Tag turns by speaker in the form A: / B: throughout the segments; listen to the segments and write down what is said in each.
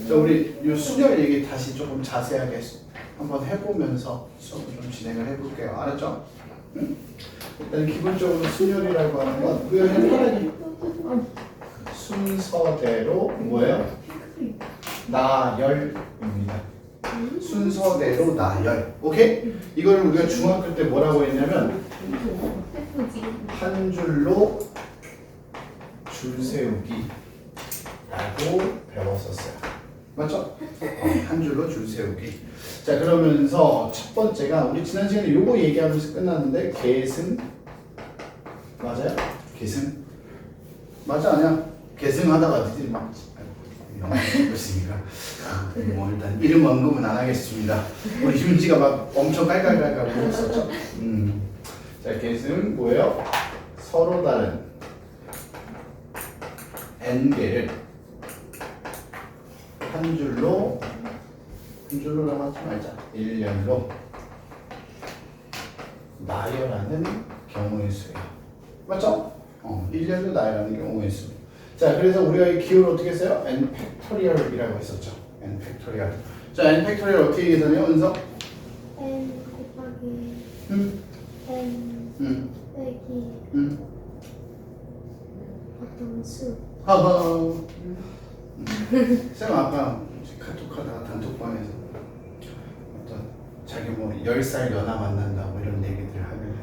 A: 자, 우리 이 순열 얘기 다시 조금 자세하게 한번 해보면서 수업을 좀 진행을 해볼게요. 알았죠? 응? 일단 기본적으로 순열이라고 하는 건 우리가 그냥 편하게 순서대로 뭐예요? 나열입니다. 순서대로 나열. 오케이? 이걸 우리가 중학교 때 뭐라고 했냐면 한 줄로 줄 세우기 라고 배웠었어요. 맞죠? 한 줄로 줄 세우기. 자, 그러면서 첫 번째가 우리 지난 시간에 요거 얘기하면서 끝났는데 계승 맞아요? 계승 맞아 아니야? 계승하다가 니들이 막 영어 있으니까 뭐 일단 이름 언급은 안 하겠습니다. 우리 윤지가 막 엄청 깔깔깔깔 울었었죠. 자, 계승 뭐예요? 서로 다른 n개를 한 줄로 하지 말자. 일렬로 나열하는 경우의 수예요. 맞죠? 일렬로 나열하는 경우의 수. 자, 그래서 우리가 이 기호를 어떻게 써요? n 팩토리얼이라고 했었죠. n 팩토리얼. 자, n 팩토리얼 어떻게 계산해요, 은서?
B: n 곱하기
A: n
B: 빼기 어떤 수.
A: 하하. 쌤 아까 카톡하다가 단톡방에서 어떤 자기 뭐 10살 연하 만난다 뭐 이런 얘기들 하길래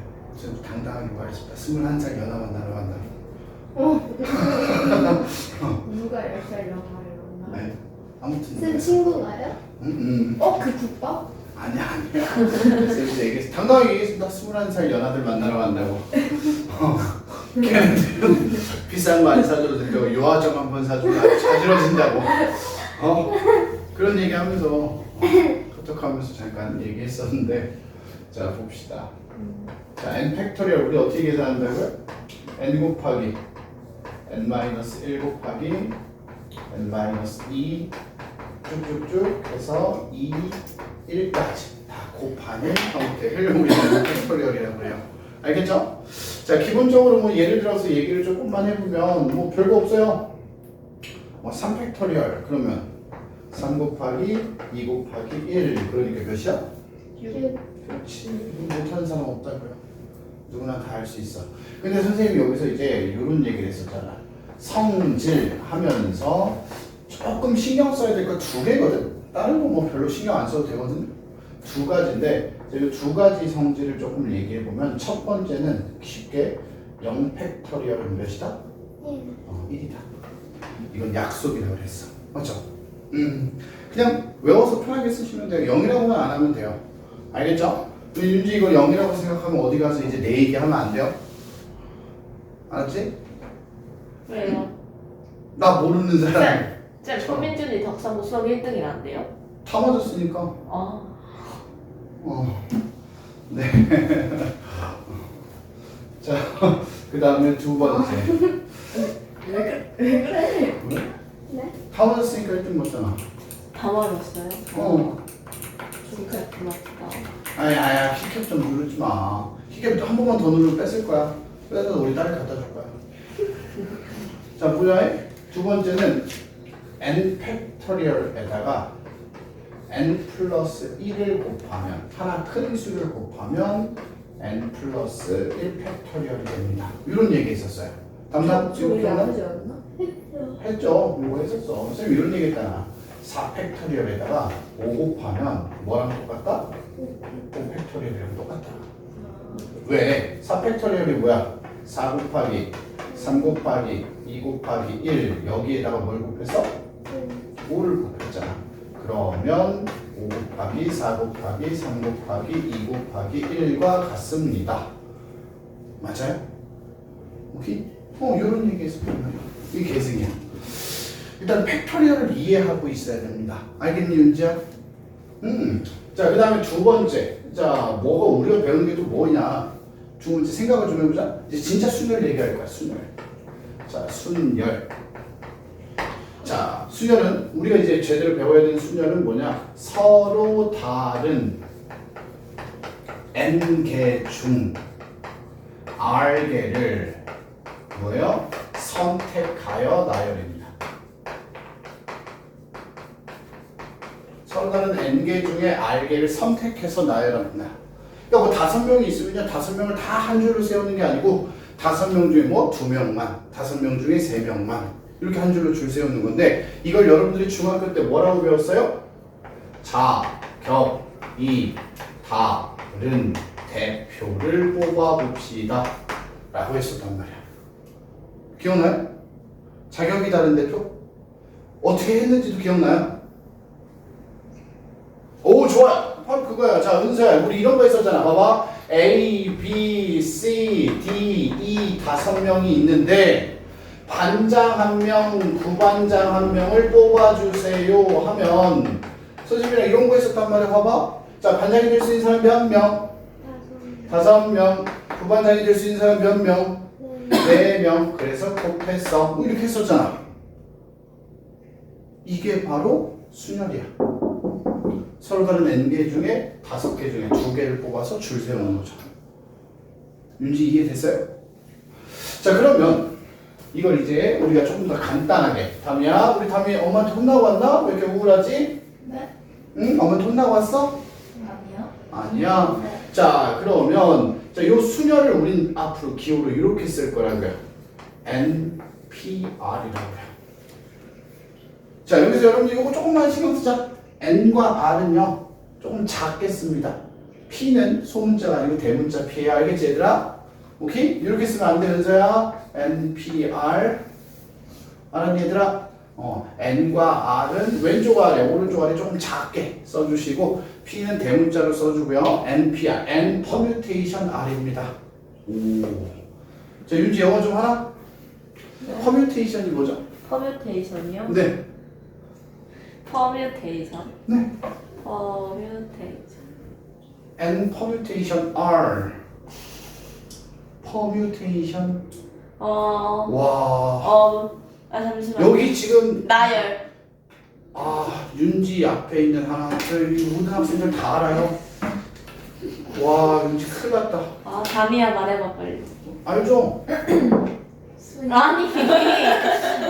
A: 좀 당당하게 말했습니다. 21살 연하 만나러 간다고.
C: 누가 10살 영화를 만나?
A: 네. 아무튼
B: 쌤 친구가요?
C: 그 국밥?
A: 아니야. 쌤이 얘기했어. 당당하게 얘기했습니다. 21살 연하들 만나러 간다고. 걔네들은 비싼 거 안 사줘도 된다고. 요화정 한번 사주면 아주 자지러진다고. 그런 얘기하면서 카톡하면서 잠깐 얘기했었는데, 자 봅시다. 자, n 팩토리얼 우리 어떻게 계산한다고요? n 곱하기 n-1 곱하기 n-2 쭉쭉쭉 해서 2, 1까지 다 곱하는 형태를 우리는 n 팩토리얼이라고 해요. 알겠죠? 자, 기본적으로 뭐 예를 들어서 얘기를 조금만 해보면 뭐 별거 없어요. 뭐 3팩토리얼 그러면 3 곱하기 2 곱하기 1 그러니까 몇이야?
B: 6.
A: 그렇지. 못하는 사람 없다고요. 누구나 다 할 수 있어. 근데 선생님이 여기서 이제 이런 얘기를 했었잖아. 성질 하면서 조금 신경 써야 될 거 두 개거든. 다른 거 뭐 별로 신경 안 써도 되거든. 두 가지인데 이 두 가지 성질을 조금 얘기해 보면 첫 번째는 쉽게 0 팩토리얼은 몇이다? 1이다. 이건 약속이라고 그랬어. 맞죠? 그냥 외워서 편하게 쓰시면 돼요. 0이라고만 안 하면 돼요. 알겠죠? 윤지 이거 0이라고 생각하면 어디 가서 이제 내 얘기 하면 안 돼요? 알았지?
C: 왜요?
A: 나 모르는 사람
C: 쌤, 손민준이 덕성고 수학 1등이란데요?
A: 다 맞았으니까. 네. 자, 그 다음에 두 번째.
C: 왜 그래?
B: 네?
A: 다 맞았으니까 1등 맞잖아.
C: 다 맞았어요? 진짜 고맙다.
A: 아야, 키캡 좀 누르지 마. 키캡 한 번만 더 누르면 뺐을 거야. 빼서 우리 딸이 갖다 줄 거야. 자, 보자. 두 번째는 n 팩토리얼에다가 n 플러스 1을 곱하면 하나 큰 수를 곱하면 n 플러스 1 팩토리얼이 됩니다. 이런 얘기 있었어요. 담당 지금 기억나? 했죠. 이거 했었어. 선생님 이런 얘기 했잖아. 4 팩토리얼에다가 5 곱하면 뭐랑 똑같다? 5 팩토리얼이랑 똑같다. 왜? 4 팩토리얼이 뭐야? 4 곱하기 3 곱하기 2 곱하기 1 여기에다가 뭘 곱해서? 5를 곱했잖아. 그러면 5 곱하기 4 곱하기 3 곱하기 2 곱하기 1과 같습니다. 맞아요? 오케이? 이런 얘기 했으면 이게 계승이야. 일단 팩토리얼을 이해하고 있어야 됩니다. 알겠니, 윤지야? 자, 그 다음에 두 번째. 자, 뭐가 우리가 배우는 게 또 뭐냐? 두 번째 생각을 좀 해보자. 이제 진짜 순열 얘기할 거야, 순열. 자, 순열. 자, 순열은 우리가 이제 제대로 배워야 되는 순열은 뭐냐? 서로 다른 n개 중 r개를 뭐예요? 선택하여 나열입니다. 다른 n개 중에 r개를 선택해서 나열합니다. 그러니까 뭐 5명이 있으면요 5명을 다 한 줄로 세우는 게 아니고 5명 중에 뭐 2명만, 5명 중에 3명만 이렇게 한 줄로 줄 세우는 건데 이걸 여러분들이 중학교 때 뭐라고 배웠어요? 자, 격, 이, 다른 대표를 뽑아봅시다 라고 했었단 말이야. 기억나요? 자격이 다른 대표? 어떻게 했는지도 기억나요? 오, 좋아요. 바로 그거야. 자, 은서야, 우리 이런 거 했었잖아. 봐봐. A, B, C, D, E 5명이 있는데 반장 1명, 부반장 1명을 뽑아주세요 하면 선생님이랑 이런 거 했었단 말이야. 봐봐. 자, 반장이 될 수 있는 사람 몇 명? 5명. 부반장이 될 수 있는 사람 몇 명? 4명. 그래서 곱했어. 뭐 이렇게 했었잖아. 이게 바로 순열이야. 서로 다른 n개 중에 5개 중에 2개를 뽑아서 줄 세우는 거죠. 윤지 이해됐어요? 자, 그러면 이걸 이제 우리가 조금 더 간단하게. 담이야, 우리 담이 엄마한테 혼나고 왔나? 왜 이렇게 우울하지?
B: 네.
A: 응? 엄마한테 혼나고 왔어?
B: 아니요.
A: 아니야.
B: 네.
A: 자, 그러면 자, 요 순열을 우린 앞으로 기호로 이렇게 쓸 거라고요. NPR이라고요. 자, 여기서 여러분들 이거 조금만 신경 쓰자. N과 R은요 조금 작게 씁니다. P는 소문자가 아니고 대문자 P야. 알겠지 얘들아? 오케이? 이렇게 쓰면 안 돼, 은서야. NPR. 알았니 얘들아? N과 R은 왼쪽 아래, 오른쪽 아래 조금 작게 써주시고 P는 대문자로 써주고요. NPR, N 퍼뮤테이션 R입니다. 오. 자, 윤지 영어 좀 하나?
C: 네.
A: 퍼뮤테이션이 뭐죠?
C: 퍼뮤테이션이요?
A: 네.
C: 퍼뮤테이션.
A: 네.
C: 퍼뮤테이션.
A: N 퍼뮤테이션 R. 퍼뮤테이션. 와.
C: 잠시만요.
A: 여기 지금
C: 나열.
A: 윤지 앞에 있는 하나들 이 모든 학생들 다 알아요. 와, 윤지 큰일 났다.
C: 담이야 말해봐 빨리.
A: 알죠?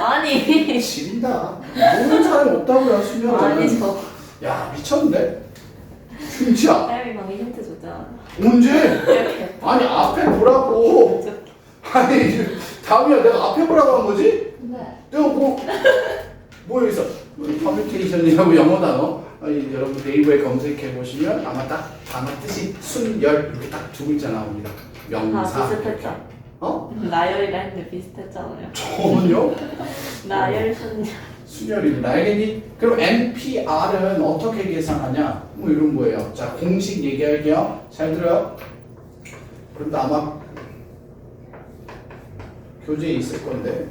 C: 아니.
A: 지린다. 모르는 사람이 없다고요, 수면은.
C: 아니죠.
A: 야, 미쳤는데? 윤지야,
C: 쌤이 방금 힌트 줬잖아.
A: 언제?
C: 이렇게.
A: 아니, 앞에 보라고. 아니, 다음이야, 내가 앞에 보라고 한 거지?
B: 네.
A: 내가 뭐 여기 있어? 퍼뮤테이션이라고 영어 단어. 여러분 네이버에 검색해 보시면 아마 딱 단어 뜻이 순열 이렇게 딱 2글자 나옵니다. 명사.
C: 비슷했죠? 나열이라 했는데 비슷했잖아요.
A: 전혀?
C: 나열 순열.
A: 순열입니다. 알겠니? 그럼 NPR은 어떻게 계산하냐? 뭐 이런 거예요. 자, 공식 얘기할게요. 잘 들어요? 그런데 아마 교재에 있을 건데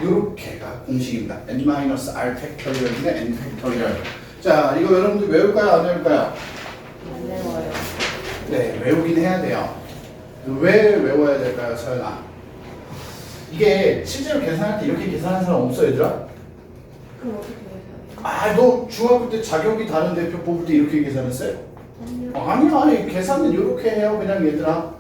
A: 요렇게가 공식입니다. n-r 팩토리얼인데 n 팩토리얼. 자, 이거 여러분들 외울까요? 안 외울까요?
C: 안 외워요.
A: 네, 외우긴 해야 돼요. 왜 외워야 될까요, 서연아? 이게 실제로 계산할 때 이렇게 계산하는 사람 없어, 얘들아?
C: 그럼 어떻게 해요?
A: 너 중학교 때 자격이 다른 대표 뽑을 때 이렇게 계산했어요?
B: 아니요.
A: 아니, 계산은 이렇게 해요, 그냥 얘들아.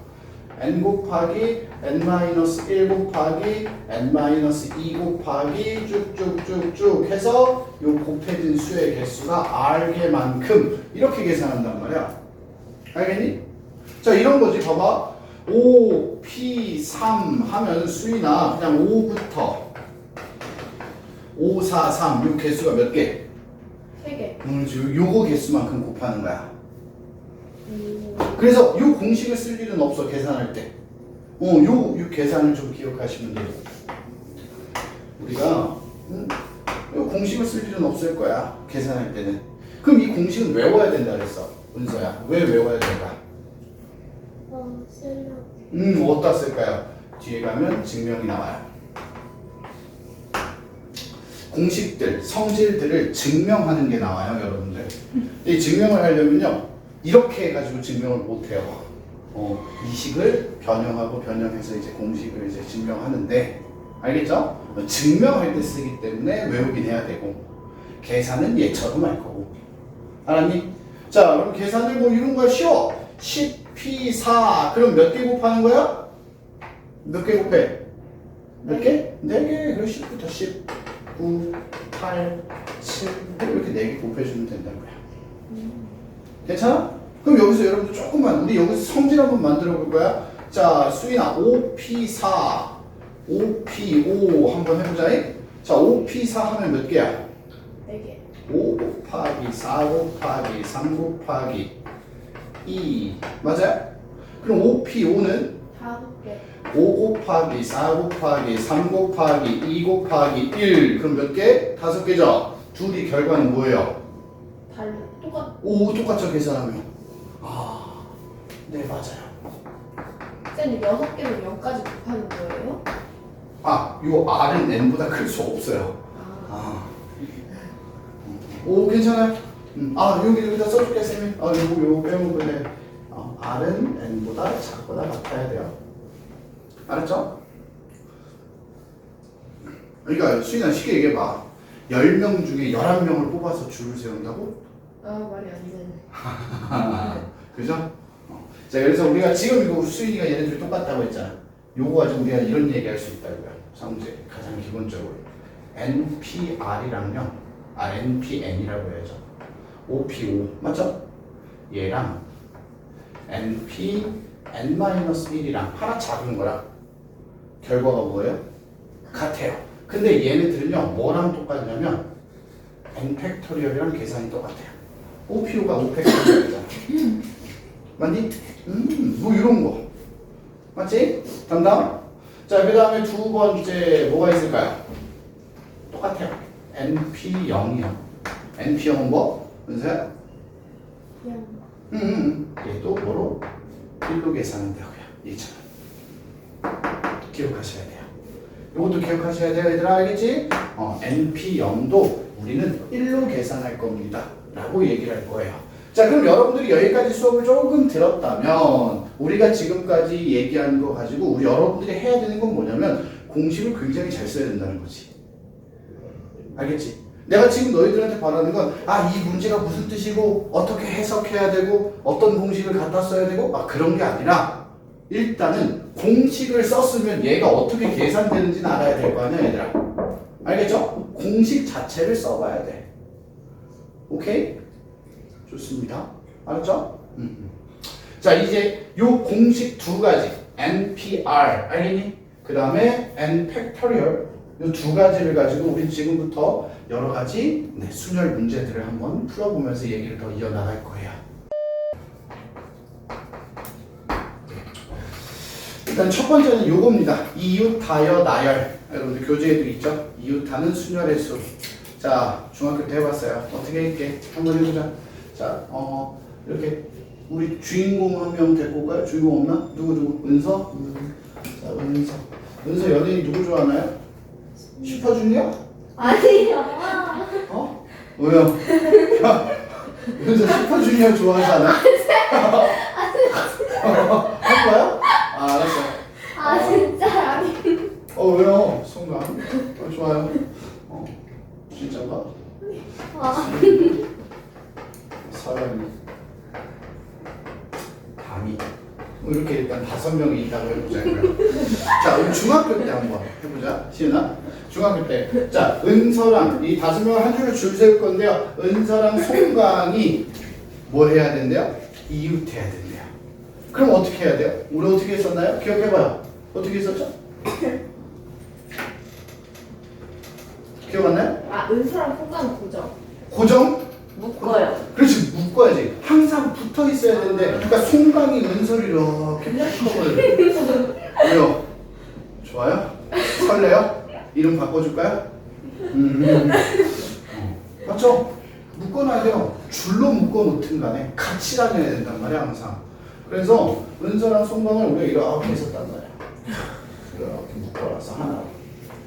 A: n 곱하기 n-1 곱하기 n-2 곱하기 쭉쭉쭉쭉 해서 요 곱해진 수의 개수가 r개만큼 이렇게 계산한단 말이야. 알겠니? 자, 이런 거지. 봐봐. 5, P, 3 하면 수이나 그냥 5부터 5, 4, 3 요 개수가 몇 개?
B: 3개.
A: 요거 개수만큼 곱하는 거야. 그래서 요 공식을 쓸 일은 없어, 계산할 때. 요 계산을 좀 기억하시면 돼요. 우리가 요 공식을 쓸 일은 없을 거야, 계산할 때는. 그럼 이 공식은 외워야 된다 그랬어, 은서야. 왜 외워야 될까?
B: 쓰려고.
A: 어디다 쓸까요? 뒤에 가면 증명이 나와요. 공식들, 성질들을 증명하는 게 나와요, 여러분들. 이 증명을 하려면요, 이렇게 해가지고 증명을 못 해요. 이 식을 변형하고 변형해서 이제 공식을 이제 증명하는데, 알겠죠? 증명할 때 쓰기 때문에 외우긴 해야 되고, 계산은 얘처럼 할 거고. 알았니? 자, 그럼 계산을 뭐 이런 거야 쉬워. 10P4 그럼 몇 개 곱하는 거야? 몇 개 곱해? 몇 개? 4개. 그럼 10부터 10 9, 8, 7 이렇게 4개 곱해주면 된다고요. 괜찮아? 그럼 여기서 여러분들 조금만 우리 여기서 성질 한번 만들어 볼 거야. 자, 수인아 5P4 5P5 한번 해보자. 자, 5P4 하면 몇 개야?
B: 4개.
A: 5 곱하기 4 곱하기 3 곱하기 2 맞아요? 그럼 5P5는
B: 5개.
A: 5 곱하기 4 곱하기 3 곱하기 2 곱하기 1 그럼 몇 개? 5개죠? 둘이 결과는 뭐예요?
B: 똑같.
A: 오 똑같죠 계산하면 네 맞아요.
B: 쌤 6개는 0까지 곱하는 거예요?
A: 요 R은 N보다 클 수 없어요.
B: 아.
A: 오 괜찮아요. 여기다 써줄게 쌤이. 요거 빼먹을래. R은 N보다 작거나 같아야 돼요. 알았죠? 그러니까 수인아 쉽게 얘기해봐. 10명 중에 11명을 뽑아서 줄을 세운다고?
B: 말이 안 되네.
A: 그죠? 자 그래서 우리가 지금 이거 수인이가 얘네들이 똑같다고 했잖아. 요거 가지고 우리가 이런 얘기 할 수 있다고요. 성질 가장 기본적으로 NPR이랑요 NPN이라고 해야죠. OP5 맞죠? 얘랑 NPN-1이랑 하나 작은 거랑 결과가 뭐예요? 같아요. 근데 얘네들은요 뭐랑 똑같냐면 N 팩토리얼이랑 계산이 똑같아요. OP5가 5팩토리얼이잖아. 맞니? 뭐 이런 거 맞지? 담당? 자, 그 다음에 두 번째 뭐가 있을까요? 똑같아요. NP0이요. NP0은 뭐? 은서야? 얘도 뭐로? 1로 계산한다고요. 얘처럼. 기억하셔야 돼요. 이것도 기억하셔야 돼요. 얘들아 알겠지? NP0도 우리는 1로 계산할 겁니다. 라고 얘기를 할 거예요. 자, 그럼 여러분들이 여기까지 수업을 조금 들었다면 우리가 지금까지 얘기한 거 가지고 우리 여러분들이 해야 되는 건 뭐냐면 공식을 굉장히 잘 써야 된다는 거지. 알겠지? 내가 지금 너희들한테 바라는 건 이 문제가 무슨 뜻이고 어떻게 해석해야 되고 어떤 공식을 갖다 써야 되고 그런 게 아니라 일단은 공식을 썼으면 얘가 어떻게 계산되는지는 알아야 될 거 아니야 얘들아. 알겠죠? 공식 자체를 써봐야 돼. 오케이? 좋습니다. 알았죠? 자 이제 요 공식 두 가지 NPR 알겠니? 그 다음에 N 팩토리얼 요 두 가지를 가지고 우리 지금부터 여러 가지 순열 문제들을 한번 풀어보면서 얘기를 더 이어나갈 거예요. 일단 첫 번째는 요겁니다. 이웃, 다여, 나열. 여러분들 교재에도 있죠? 이웃, 다는 순열의 수. 자 중학교 때 해봤어요. 어떻게 할게? 한번 해보자. 자, 이렇게 우리 주인공 한 명 데리고 올까요? 주인공 없나? 누구? 은서? 자, 은서 연예인 누구 좋아하나요? 슈퍼주니어?
B: 아니요.
A: 왜요? 은서 슈퍼주니어 좋아하지 않아? 한 거야? 알았어.
B: 진짜 아니.
A: 왜요? 송강. 좋아요. 진짜가? 사람이 감이 이렇게 일단 5명이 있다고 해보자고요. 자, 우리 중학교 때 한번 해보자. 시은아, 중학교 때. 자, 은서랑 이 5명을 한 줄로 줄 세울 건데요. 은서랑 송강이 뭐 해야 된대요? 이웃해야 된대요. 그럼 어떻게 해야 돼요? 우리 어떻게 했었나요? 기억해봐요. 어떻게 했었죠? 기억 안 나요?
B: 은서랑 송강은 고정.
A: 고정?
C: 묶어요.
A: 그렇지, 묶어야지. 항상 붙어 있어야 되는데, 그러니까 송강이 은서를 이렇게 펴을 왜요? 좋아요? 설레요? 이름 바꿔줄까요? 맞죠? 묶어놔야 돼요. 줄로 묶어놓든 간에 같이 다녀야 된단 말이야, 항상. 그래서 은서랑 송강을 우리가 이렇게 했었단 말이야. 이렇게 묶어놔서 하나로.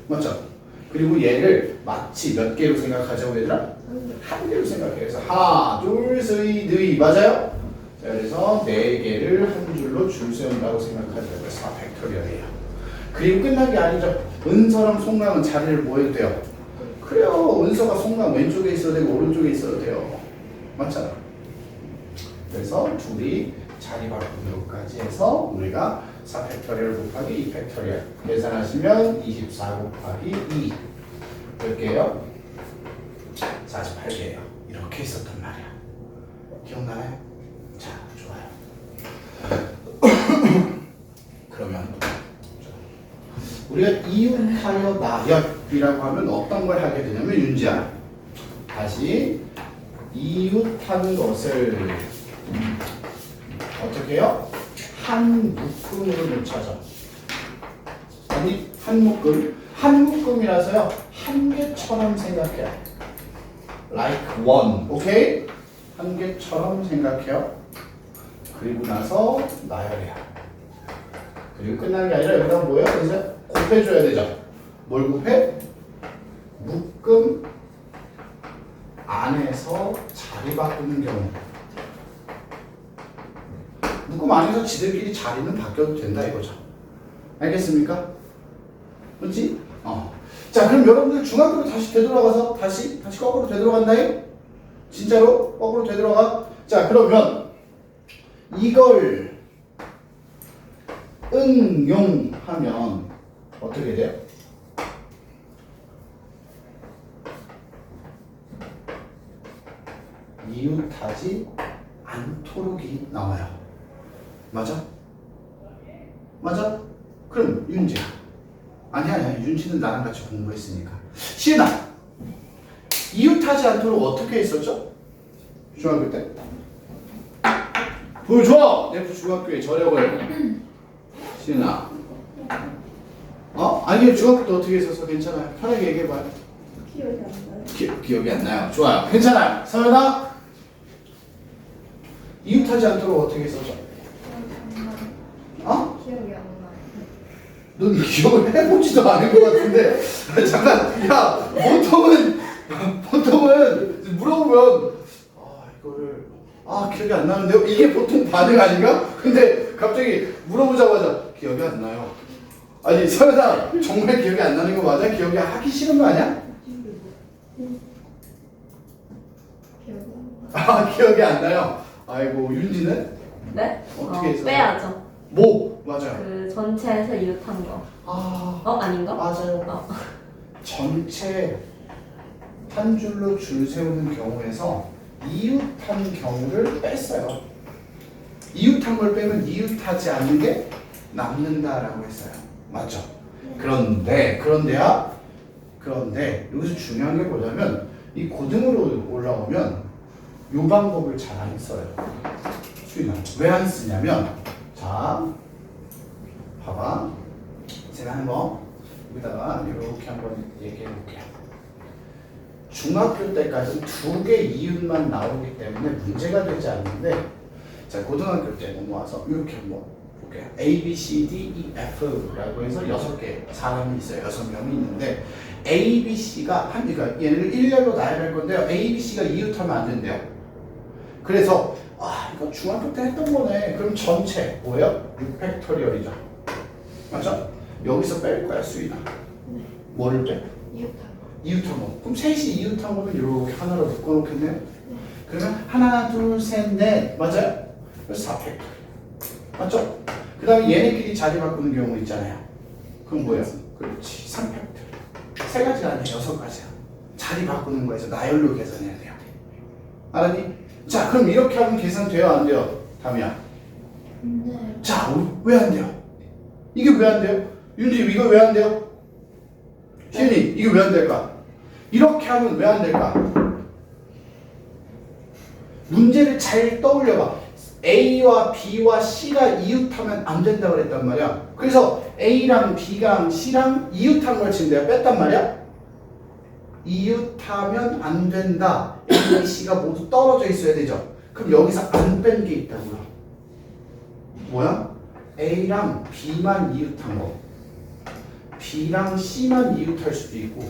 A: 맞죠? 그리고 얘를 마치 몇 개로 생각하자고 얘들아? 한 개로 생각해. 그래서 하나, 둘, 셋, 넷 맞아요? 자, 그래서 4개를 한 줄로 줄 세운다고 생각하자고 4팩토리얼이에요. 그리고 끝난 게 아니죠. 은서랑 송강은 자리를 뭐 해도 돼요? 그래요. 은서가 송강 왼쪽에 있어도 되고 오른쪽에 있어도 돼요. 맞잖아. 그래서 둘이 자리 바꾸기로까지 해서 우리가 4팩토리얼 곱하기 2팩토리얼 계산하시면 24 곱하기 2 몇 개예요? 48개예요. 이렇게 있었단 말이야. 기억나요? 자, 좋아요. 그러면 우리가 이웃하여 나열이라고 하면 어떤 걸 하게 되냐면 윤지야, 다시 이웃한 것을 어떻게 해요? 한 묶음으로 놓쳐져. 아니, 한 묶음. 한 묶음이라서요, 한 개처럼 생각해요. Like one. 오케이? 한 개처럼 생각해요. 그리고 나서 나열해요. 그리고 끝난 게 아니라 여기다 뭐예요? 이제 곱해줘야 되죠. 뭘 곱해? 묶음 안에서 자리 바꾸는 경우. 묶음 안에서 지들끼리 자리는 바뀌어도 된다 이거죠. 알겠습니까? 그렇지? 자, 그럼 여러분들 중학교로 다시 되돌아가서 다시 거꾸로 되돌아간다잉? 진짜로 거꾸로 되돌아가. 자, 그러면 이걸 응용하면 어떻게 돼요? 이웃하지 않도록이 나와요. 맞아? 맞아? 그럼 윤지야. 아니야. 윤지는 나랑 같이 공부했으니까. 시은아, 이웃하지 않도록 어떻게 했었죠? 중학교 때? 보여줘! 내 중학교의 저력을. 시은아. 아니, 중학교 때 어떻게 했었어? 괜찮아요. 편하게 얘기해봐요.
B: 기억이 안 나요.
A: 기억이 안 나요. 좋아요. 괜찮아요. 서연아, 이웃하지 않도록 어떻게 했었죠?
B: 기억이 안 나요.
A: 넌 기억을 해보지도 않은 것 같은데. 잠깐, 야, 보통은 물어보면 이거를 기억이 안 나는데요? 이게 보통 반응 아닌가? 근데 갑자기 물어보자마자 기억이 안 나요. 아니, 서연아, 정말 기억이 안 나는 거 맞아? 기억이 하기 싫은 거 아니야? 기억이 안 나요. 아이고, 윤지는?
C: 네?
A: 어떻게 해서?
C: 빼야죠.
A: 뭐? 맞아요.
C: 그 전체에서 이웃한 거. 아닌가?
A: 맞아요. 전체 한 줄로 줄 세우는 경우에서 이웃한 경우를 뺐어요. 이웃한 걸 빼면 이웃하지 않는 게 남는다라고 했어요. 맞죠? 그런데 여기서 중요한 게 뭐냐면 이 고등으로 올라오면 이 방법을 잘 안 써요. 수인아, 왜 안 쓰냐면, 자, 봐봐. 제가 한번 여기다가 이렇게 한번 얘기해 볼게요. 중학교 때까지 두 개 이웃만 나오기 때문에 문제가 되지 않는데, 자, 고등학교 때 넘어와서 이렇게 한번 볼게요. A, B, C, D, E, F라고 해서 6개 사람이 있어요. 6명이 있는데 A, B, C가 그러니까 얘를 일렬로 나열할 건데요. A, B, C가 이웃하면 안 된대요. 그래서 이거 중학교 때 했던 거네. 그럼 전체 뭐예요? 6팩토리얼이죠. 맞죠? 여기서 뺄 거야, 수인아. 뭐를 빼? 이웃한 거. 그럼 셋이 이웃한 거는 이렇게 하나로 묶어놓겠네요. 그러면 하나, 둘, 셋, 넷. 맞아요? 그래서 4팩토리얼. 맞죠? 그 다음에 얘네끼리 자리 바꾸는 경우 있잖아요. 그럼 뭐예요? 그렇지. 3팩토리얼. 3가지가 아니라 6가지야. 자리 바꾸는 거에서 나열로 계산해야 돼요. 알았니? 자, 그럼 이렇게 하면 계산 돼요? 안 돼요? 담이야.
B: 네.
A: 자, 왜 안 돼요? 이게 왜 안 돼요? 윤지, 이거 왜 안 돼요? 시은이, 이게 왜 안 될까? 이렇게 하면 왜 안 될까? 문제를 잘 떠올려봐. A와 B와 C가 이웃하면 안 된다고 그랬단 말이야. 그래서 A랑 B랑 C랑 이웃한 걸 지금 내가 뺐단 말이야. 이웃하면 안 된다. A, B, C가 모두 떨어져 있어야 되죠. 그럼 여기서 안 뺀 게 있다고요. 뭐야? A랑 B만 이웃한 거, B랑 C만 이웃할 수도 있고,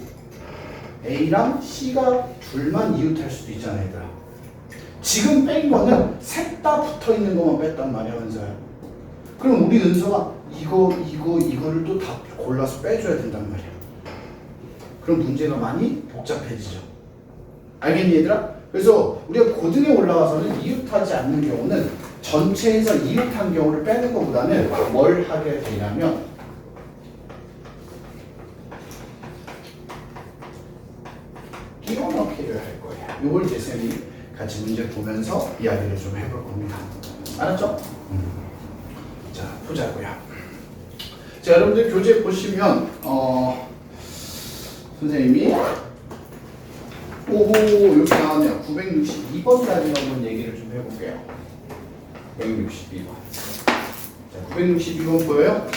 A: A랑 C가 둘만 이웃할 수도 있잖아, 얘들아. 지금 뺀 거는 셋 다 붙어 있는 것만 뺐단 말이야, 은서야. 그럼 우리 은서가 이거를 또 다 골라서 빼줘야 된단 말이야. 그럼 문제가 많이 복잡해지죠. 알겠니, 얘들아? 그래서 우리가 고등에 올라가서는 이웃하지 않는 경우는 전체에서 이웃한 경우를 빼는 것보다는 뭘 하게 되냐면 요걸 이제 쌤이 같이 문제 보면서 이야기를 좀 해볼 겁니다. 알았죠? 자, 보자고요. 자, 여러분들 교재 보시면 선생님이 오호 이렇게 나왔네요. 962번까지 한번 얘기를 좀 해볼게요. 962번. 자, 962번 보여요?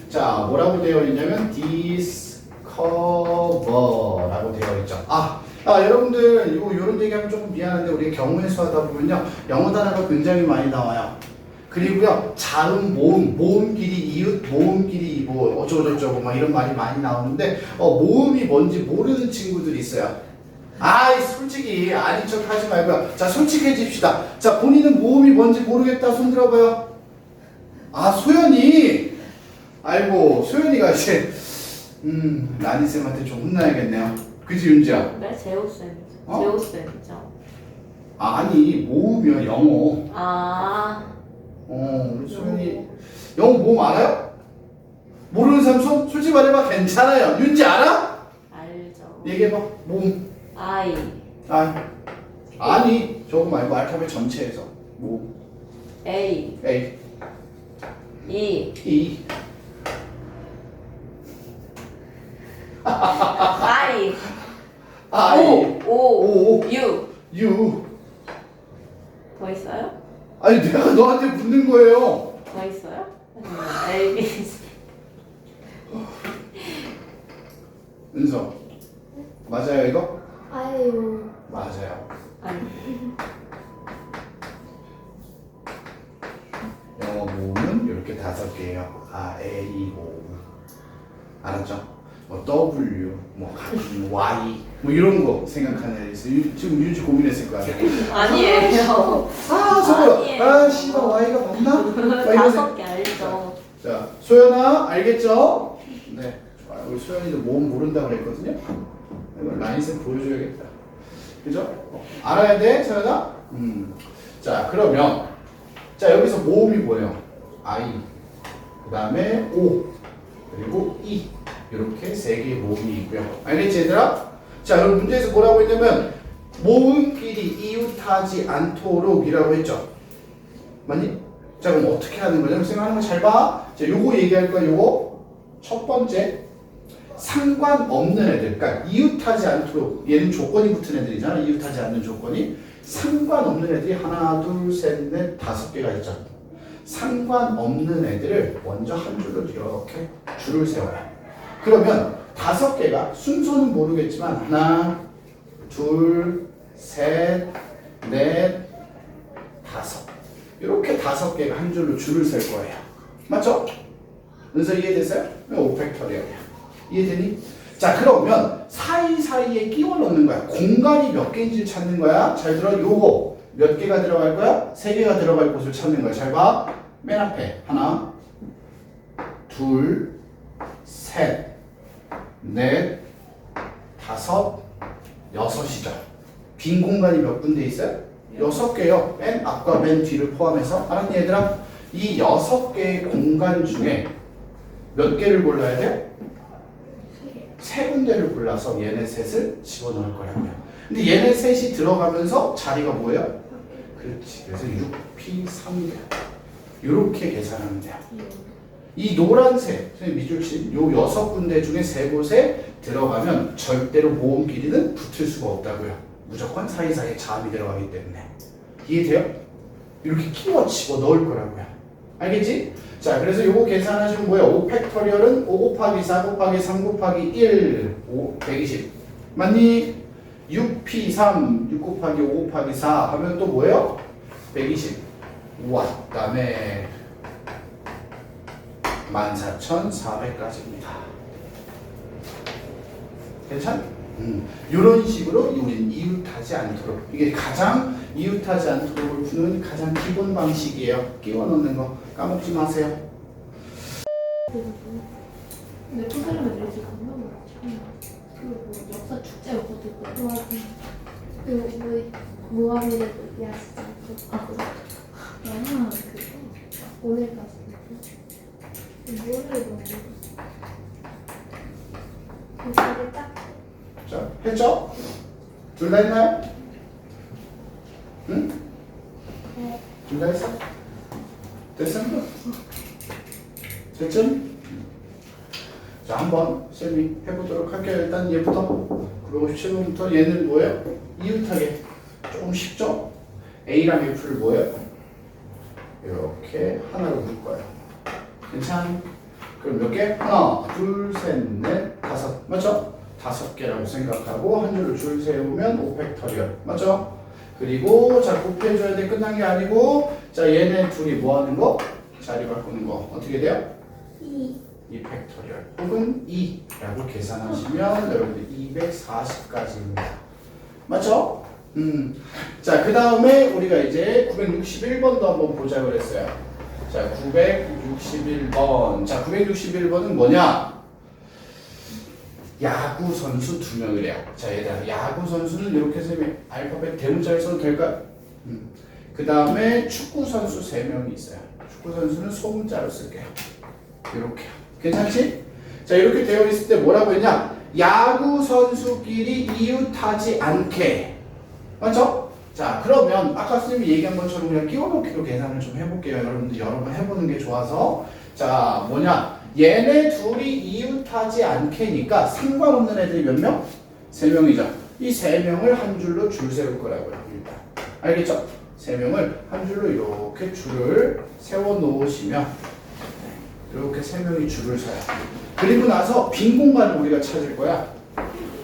A: 자, 뭐라고 되어 있냐면 discover라고 되어 있죠. 여러분들 이런 얘기하면 조금 미안한데 우리 경우의 수 하다 보면요 영어 단어가 굉장히 많이 나와요. 그리고요 자음, 모음끼리 이웃, 모음끼리 뭐 어쩌고저쩌고 막 이런 말이 많이 나오는데 모음이 뭔지 모르는 친구들이 있어요. 솔직히 아닌 척 하지 말고요. 자, 솔직해집시다. 자, 본인은 모음이 뭔지 모르겠다 손 들어봐요. 소연이. 아이고, 소연이가 이제 나니쌤한테 좀 혼나야겠네요. 그치, 윤지야?
C: 네, 제오쌤이죠.
A: 어?
C: 제오쌤이죠.
A: 아니, 모음이요, 영어. 우리 소연이 영어 모음 알아요? 모르는 사람 손 솔직히 말해봐. 괜찮아요. 윤지 알아?
C: 알죠.
A: 얘기해봐. 모음.
C: I,
A: 아니, 저거 말고 알파벳 전체에서 모음.
C: A,
A: A,
C: E,
A: E.
C: I,
A: I,
C: O,
A: O,
C: U.
A: U.
C: 더 있어요?
A: 아니, 내가 너한테 묻는 거예요.
C: 더 있어요? A, B, C.
A: 은서, 맞아요 이거?
B: 아유.
A: 맞아요.
C: 아니,
A: 영어 모음은 이렇게 5개예요. A, 모음. 알았죠? 뭐 W, 뭐 Y, 뭐 이런 거 생각하는 애들 있어요. 지금 윤지 고민했을 거야.
C: 아니에요.
A: 저거,
C: 아니에요.
A: 씨발 Y가 맞나? 막 이런
C: 5개 알죠.
A: 자, 소연아, 알겠죠? 네. 좋아요. 우리 소연이도 모음 모른다 그랬거든요. 이거 라인쌤 보여줘야겠다. 그죠? 알아야 돼, 소연아? 자, 그러면, 자, 여기서 모음이 뭐예요? I, 그 다음에 O, 그리고 E. 이렇게 3개의 모음이 있고요. 알겠지, 얘들아? 자, 그럼 문제에서 뭐라고 했냐면, 모음끼리 이웃하지 않도록이라고 했죠. 맞니? 자, 그럼 어떻게 하는 거냐면 생각하는 거 잘 봐. 자, 요거 얘기할 거야. 요거 첫 번째 상관없는 애들, 그러니까 이웃하지 않도록 얘는 조건이 붙은 애들이잖아. 이웃하지 않는 조건이 상관없는 애들이 하나, 둘, 셋, 넷, 5개가 있죠. 상관없는 애들을 먼저 한 줄로 이렇게 줄을 세워요. 그러면 5개가 순서는 모르겠지만 하나, 둘, 셋, 넷, 5. 이렇게 5개가 한 줄로 줄을 셀 거예요. 맞죠? 은서 이해됐어요? 5팩토리얼이야. 이해되니? 자, 그러면 사이사이에 끼워 넣는 거야. 공간이 몇 개인지를 찾는 거야. 잘 들어. 요거 몇 개가 들어갈 거야? 3개가 들어갈 곳을 찾는 거야. 잘 봐. 맨 앞에 하나, 둘, 셋, 넷, 5, 6이죠. 빈 공간이 몇 군데 있어요? 6개요. 맨 앞과 맨 뒤를 포함해서. 알았니 얘들아? 이 6개의 공간 중에 몇 개를 골라야 돼요? 3군데를 골라서 얘네 셋을 집어넣을 거라고요. 근데 얘네 셋이 들어가면서 자리가 뭐예요? 그렇지. 그래서 6P 3개. 이렇게 계산하면 돼요. 이 노란색, 선생님 미줄침, 요 6군데 중에 3곳에 들어가면 절대로 모음끼리는 붙을 수가 없다고요. 무조건 사이사이에 자음이 들어가기 때문에. 이해돼요? 이렇게 끼워 집어 넣을 거라고요. 알겠지? 자, 그래서 요거 계산하시면 뭐예요? 5팩토리얼은 5 곱하기 4 곱하기 3 곱하기 1, 120. 맞니? 6P3, 6 곱하기 5 곱하기 4 하면 또 뭐예요? 120. 우와, 그 다음에 14,400까지입니다. 괜찮? 이런 식으로 우리는 이웃하지 않도록, 이게 가장 이웃하지 않도록을 푸는 가장 기본 방식이에요. 끼워 넣는 거 까먹지 마세요.
B: 근데 선생님은 이제 강남을 그 역사 축제였거든요. 그 무함이라도 야시장 그거. 오늘까지. 뭐를 먹는 그게 딱.
A: 자, 했죠? 둘 다 했나요? 다 했어? 됐어? 됐죠? 자, 한번 쌤이 해보도록 할게요. 일단 얘부터 957번부터 얘는 뭐예요? 이웃하게 조금 쉽죠? A랑 F를 뭐예요? 이렇게 하나로 묶을 거예요. 괜찮아? 그럼 몇 개? 하나, 둘, 셋, 넷, 다섯. 맞죠? 5개라고 생각하고 한 줄을 줄 세우면 5팩터리얼. 맞죠? 그리고 자 곱해줘야 돼. 끝난 게 아니고 자 얘네 둘이 뭐 하는 거? 자리 바꾸는 거. 어떻게 돼요? 2팩터리얼 혹은 2라고 계산하시면 여러분들 240까지입니다. 맞죠? 자, 그 다음에 우리가 이제 961번도 한번 보자 그랬어요. 자, 961번. 자, 961번은 뭐냐? 야구 선수 2명이래요. 자, 얘들아, 야구 선수는 이렇게 쌤이 알파벳 대문자를 써도 될까요? 그 다음에 축구 선수 3명이 있어요. 축구 선수는 소문자로 쓸게요. 이렇게요. 괜찮지? 자, 이렇게 되어 있을 때 뭐라고 했냐? 야구 선수끼리 이웃하지 않게. 맞죠? 자, 그러면 아까 선생님이 얘기한 것처럼 그냥 끼워넣기로 계산을 좀 해볼게요. 여러분들 여러 번 해보는 게 좋아서. 자, 뭐냐? 얘네 둘이 이웃하지 않게니까 상관없는 애들이 몇 명? 3명이죠. 이 3명을 한 줄로 줄 세울 거라고요. 일단. 알겠죠? 3명을 한 줄로 이렇게 줄을 세워 놓으시면 이렇게 3명이 줄을 서요. 그리고 나서 빈 공간을 우리가 찾을 거야.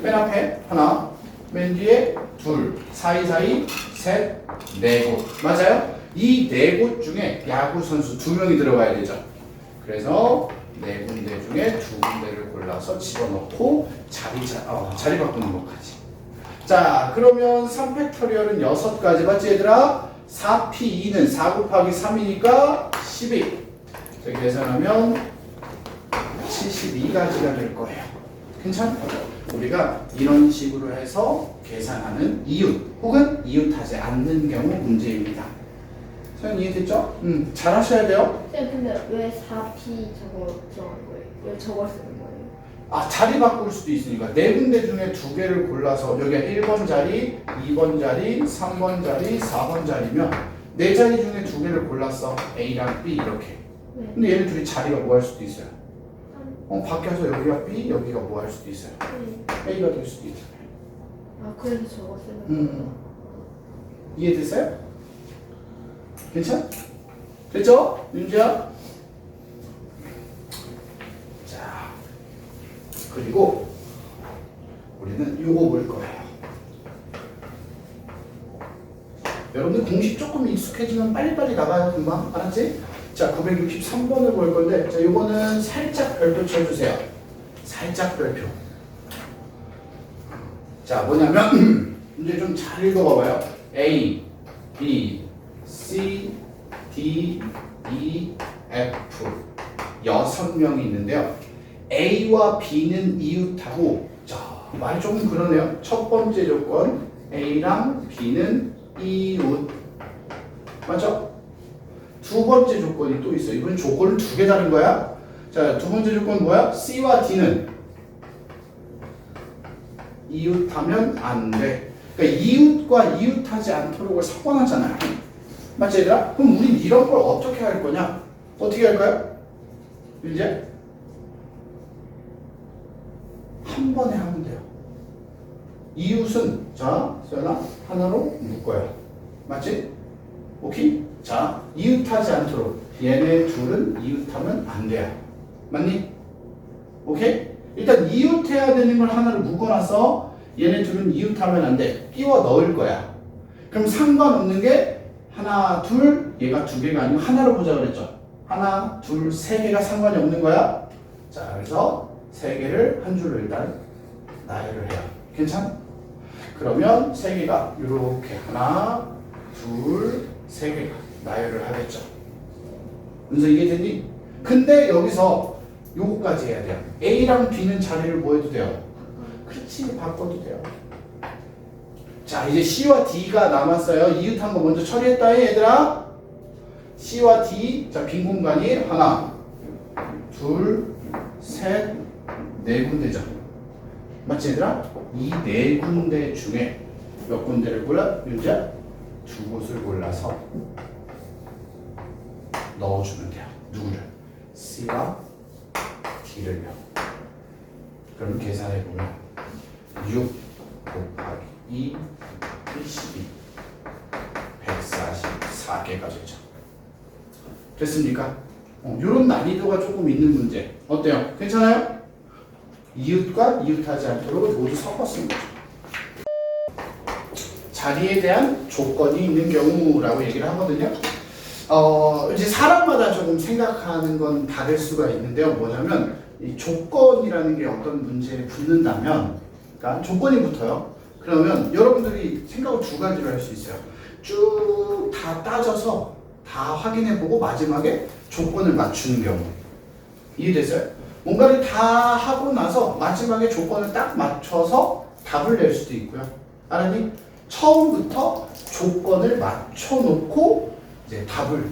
A: 맨 앞에 하나, 맨 뒤에 둘, 사이사이 셋, 4곳. 맞아요? 이 4곳 중에 야구 선수 2명이 들어가야 되죠. 그래서 4군데 중에 2군데를 골라서 집어넣고 자리 바꾸는 것까지. 자, 그러면 3팩터리얼은 6가지. 맞지 얘들아? 4P2는 4 곱하기 3이니까 12. 저기 계산하면 72가지가 될 거예요. 괜찮아? 우리가 이런 식으로 해서 계산하는 이웃 혹은 이웃하지 않는 경우 문제입니다. 선생님 이해됐죠? 잘 하셔야 돼요.
B: 쌤 근데 왜 4P 저거 들어간 거예요? 왜 저걸 쓰는 거예요?
A: 아, 자리 바꿀 수도 있으니까 4군데 중에 2개를 골라서 여기가 1번 자리, 2번 자리, 3번 자리, 4번 자리면 4자리 중에 2개를 골랐어. A랑 B 이렇게.
B: 네.
A: 근데 얘네 둘이 자리가 뭐 할 수도 있어요. 바뀌어서 여기가 B, 여기가 뭐 할 수도 있어요.
B: 네.
A: A가 될 수도 있잖아요.
B: 아 그래서 저거 쓰는 거예요?
A: 이해됐어요? 괜찮? 됐죠? 윤지야? 자, 그리고 우리는 요거 볼 거예요. 여러분들 공식 조금 익숙해지면 빨리빨리 나가요. 금방. 알았지? 자, 963번을 볼 건데, 자, 요거는 살짝 별표 쳐주세요. 살짝 별표. 자, 뭐냐면, 이제 좀 잘 읽어봐봐요. A, B, C, D, E, F. 6명이 있는데요. A와 B는 이웃하고, 자, 말이 조금 그러네요. 첫 번째 조건, A랑 B는 이웃. 맞죠? 두 번째 조건이 또 있어요. 이번 조건은 2개 다른 거야. 자, 두 번째 조건은 뭐야? C와 D는 이웃하면 안 돼. 그러니까 이웃과 이웃하지 않도록을 섞어놨잖아요. 맞지 얘들아? 그럼 우린 이런 걸 어떻게 할 거냐? 어떻게 할까요? 이제 한 번에 하면 돼요. 이웃은 자, 소연아 하나로 묶어요. 맞지? 오케이? 자, 이웃하지 않도록 얘네 둘은 이웃하면 안 돼요. 맞니? 오케이? 일단 이웃해야 되는 걸 하나로 묶어놔서 얘네 둘은 이웃하면 안 돼. 끼워 넣을 거야. 그럼 상관없는 게 하나, 둘, 얘가 2개가 아니고 하나로 보자 그랬죠? 하나, 둘, 3개가 상관이 없는 거야. 자, 그래서 3개를 한 줄로 일단 나열을 해요. 괜찮아? 그러면 3개가 이렇게 하나, 둘, 3개가 나열을 하겠죠. 그래서 이게 되니? 근데 여기서 요거까지 해야 돼요. A랑 B는 자리를 뭐 해도 돼요? 그렇지, 바꿔도 돼요. 자, 이제 C와 D가 남았어요. 이웃한 거 먼저 처리했다, 얘들아. C와 D, 자, 빈 공간이 하나, 둘, 셋, 4군데죠. 맞지, 얘들아? 이 4군데 중에 몇 군데를 골라? 윤지야? 2곳을 골라서 넣어주면 돼요. 누구를? C와 D를요. 그럼 계산해보면 6 곱하기 2 12 144개가 되죠. 됐습니까? 이런 난이도가 조금 있는 문제 어때요? 괜찮아요? 이웃과 이웃하지 않도록 모두 섞었습니다. 자리에 대한 조건이 있는 경우라고 얘기를 하거든요. 이제 사람마다 조금 생각하는 건 다를 수가 있는데요. 뭐냐면 이 조건이라는 게 어떤 문제에 붙는다면, 그러니까 조건이 붙어요. 그러면 여러분들이 생각을 두 가지로 할 수 있어요. 쭉 다 따져서 다 확인해보고 마지막에 조건을 맞추는 경우. 이해됐어요? 뭔가를 다 하고 나서 마지막에 조건을 딱 맞춰서 답을 낼 수도 있고요. 알았니? 처음부터 조건을 맞춰놓고 이제 답을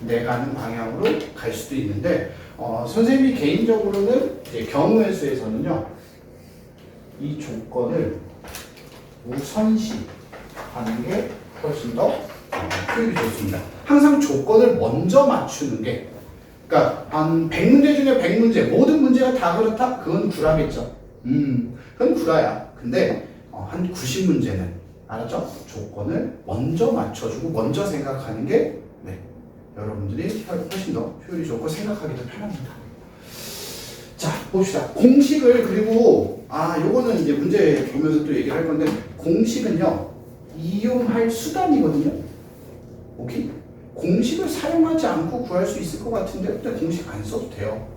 A: 내가는 방향으로 갈 수도 있는데, 선생님이 개인적으로는 이제 경우의 수에서는요, 이 조건을 우선시 하는 게 훨씬 더 효율이 좋습니다. 항상 조건을 먼저 맞추는 게, 그러니까 한 100문제 중에 100문제, 모든 문제가 다 그렇다? 그건 구라겠죠. 그건 구라야. 근데 한 90문제는, 알았죠? 조건을 먼저 맞춰주고 먼저 생각하는 게 여러분들이 훨씬 더 효율이 좋고 생각하기도 편합니다. 자, 봅시다. 공식을, 그리고 요거는 이제 문제 보면서 또 얘기를 할 건데, 공식은요 이용할 수단이거든요. 오케이? 공식을 사용하지 않고 구할 수 있을 것 같은데, 근데 공식 안 써도 돼요.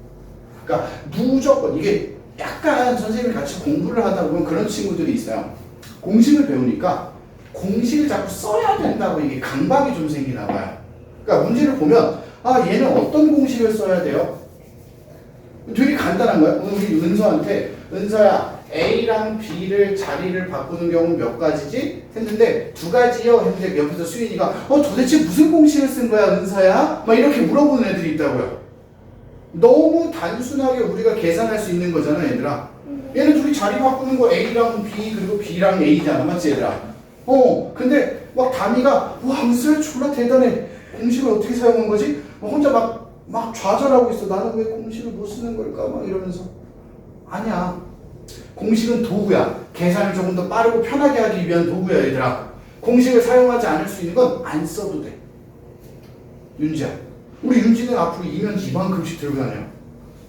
A: 그러니까 무조건, 이게 약간 선생님이 같이 공부를 하다 보면 그런 친구들이 있어요. 공식을 배우니까 공식을 자꾸 써야 된다고 이게 강박이 좀 생기나 봐요. 그러니까 문제를 보면 얘는 어떤 공식을 써야 돼요? 되게 간단한 거예요. 오늘 우리 은서한테, 은서야 A랑 B를 자리를 바꾸는 경우는 몇 가지지? 했는데 2가지요 했는데 옆에서 수인이가 도대체 무슨 공식을 쓴 거야 은서야? 막 이렇게 물어보는 애들이 있다고요. 너무 단순하게 우리가 계산할 수 있는 거잖아 얘들아. 얘는 둘이 자리 바꾸는 거 A랑 B 그리고 B랑 A잖아, 맞지 얘들아? 근데 막 담이가 와 은서야 졸라 대단해, 공식을 어떻게 사용한 거지? 혼자 막 좌절하고 있어. 나는 왜 공식을 못 쓰는 걸까? 막 이러면서. 아니야. 공식은 도구야. 계산을 조금 더 빠르고 편하게 하기 위한 도구야 얘들아. 공식을 사용하지 않을 수 있는 건 안 써도 돼. 윤지야, 우리 윤지는 앞으로 2년치 이만큼씩 들고 다녀요.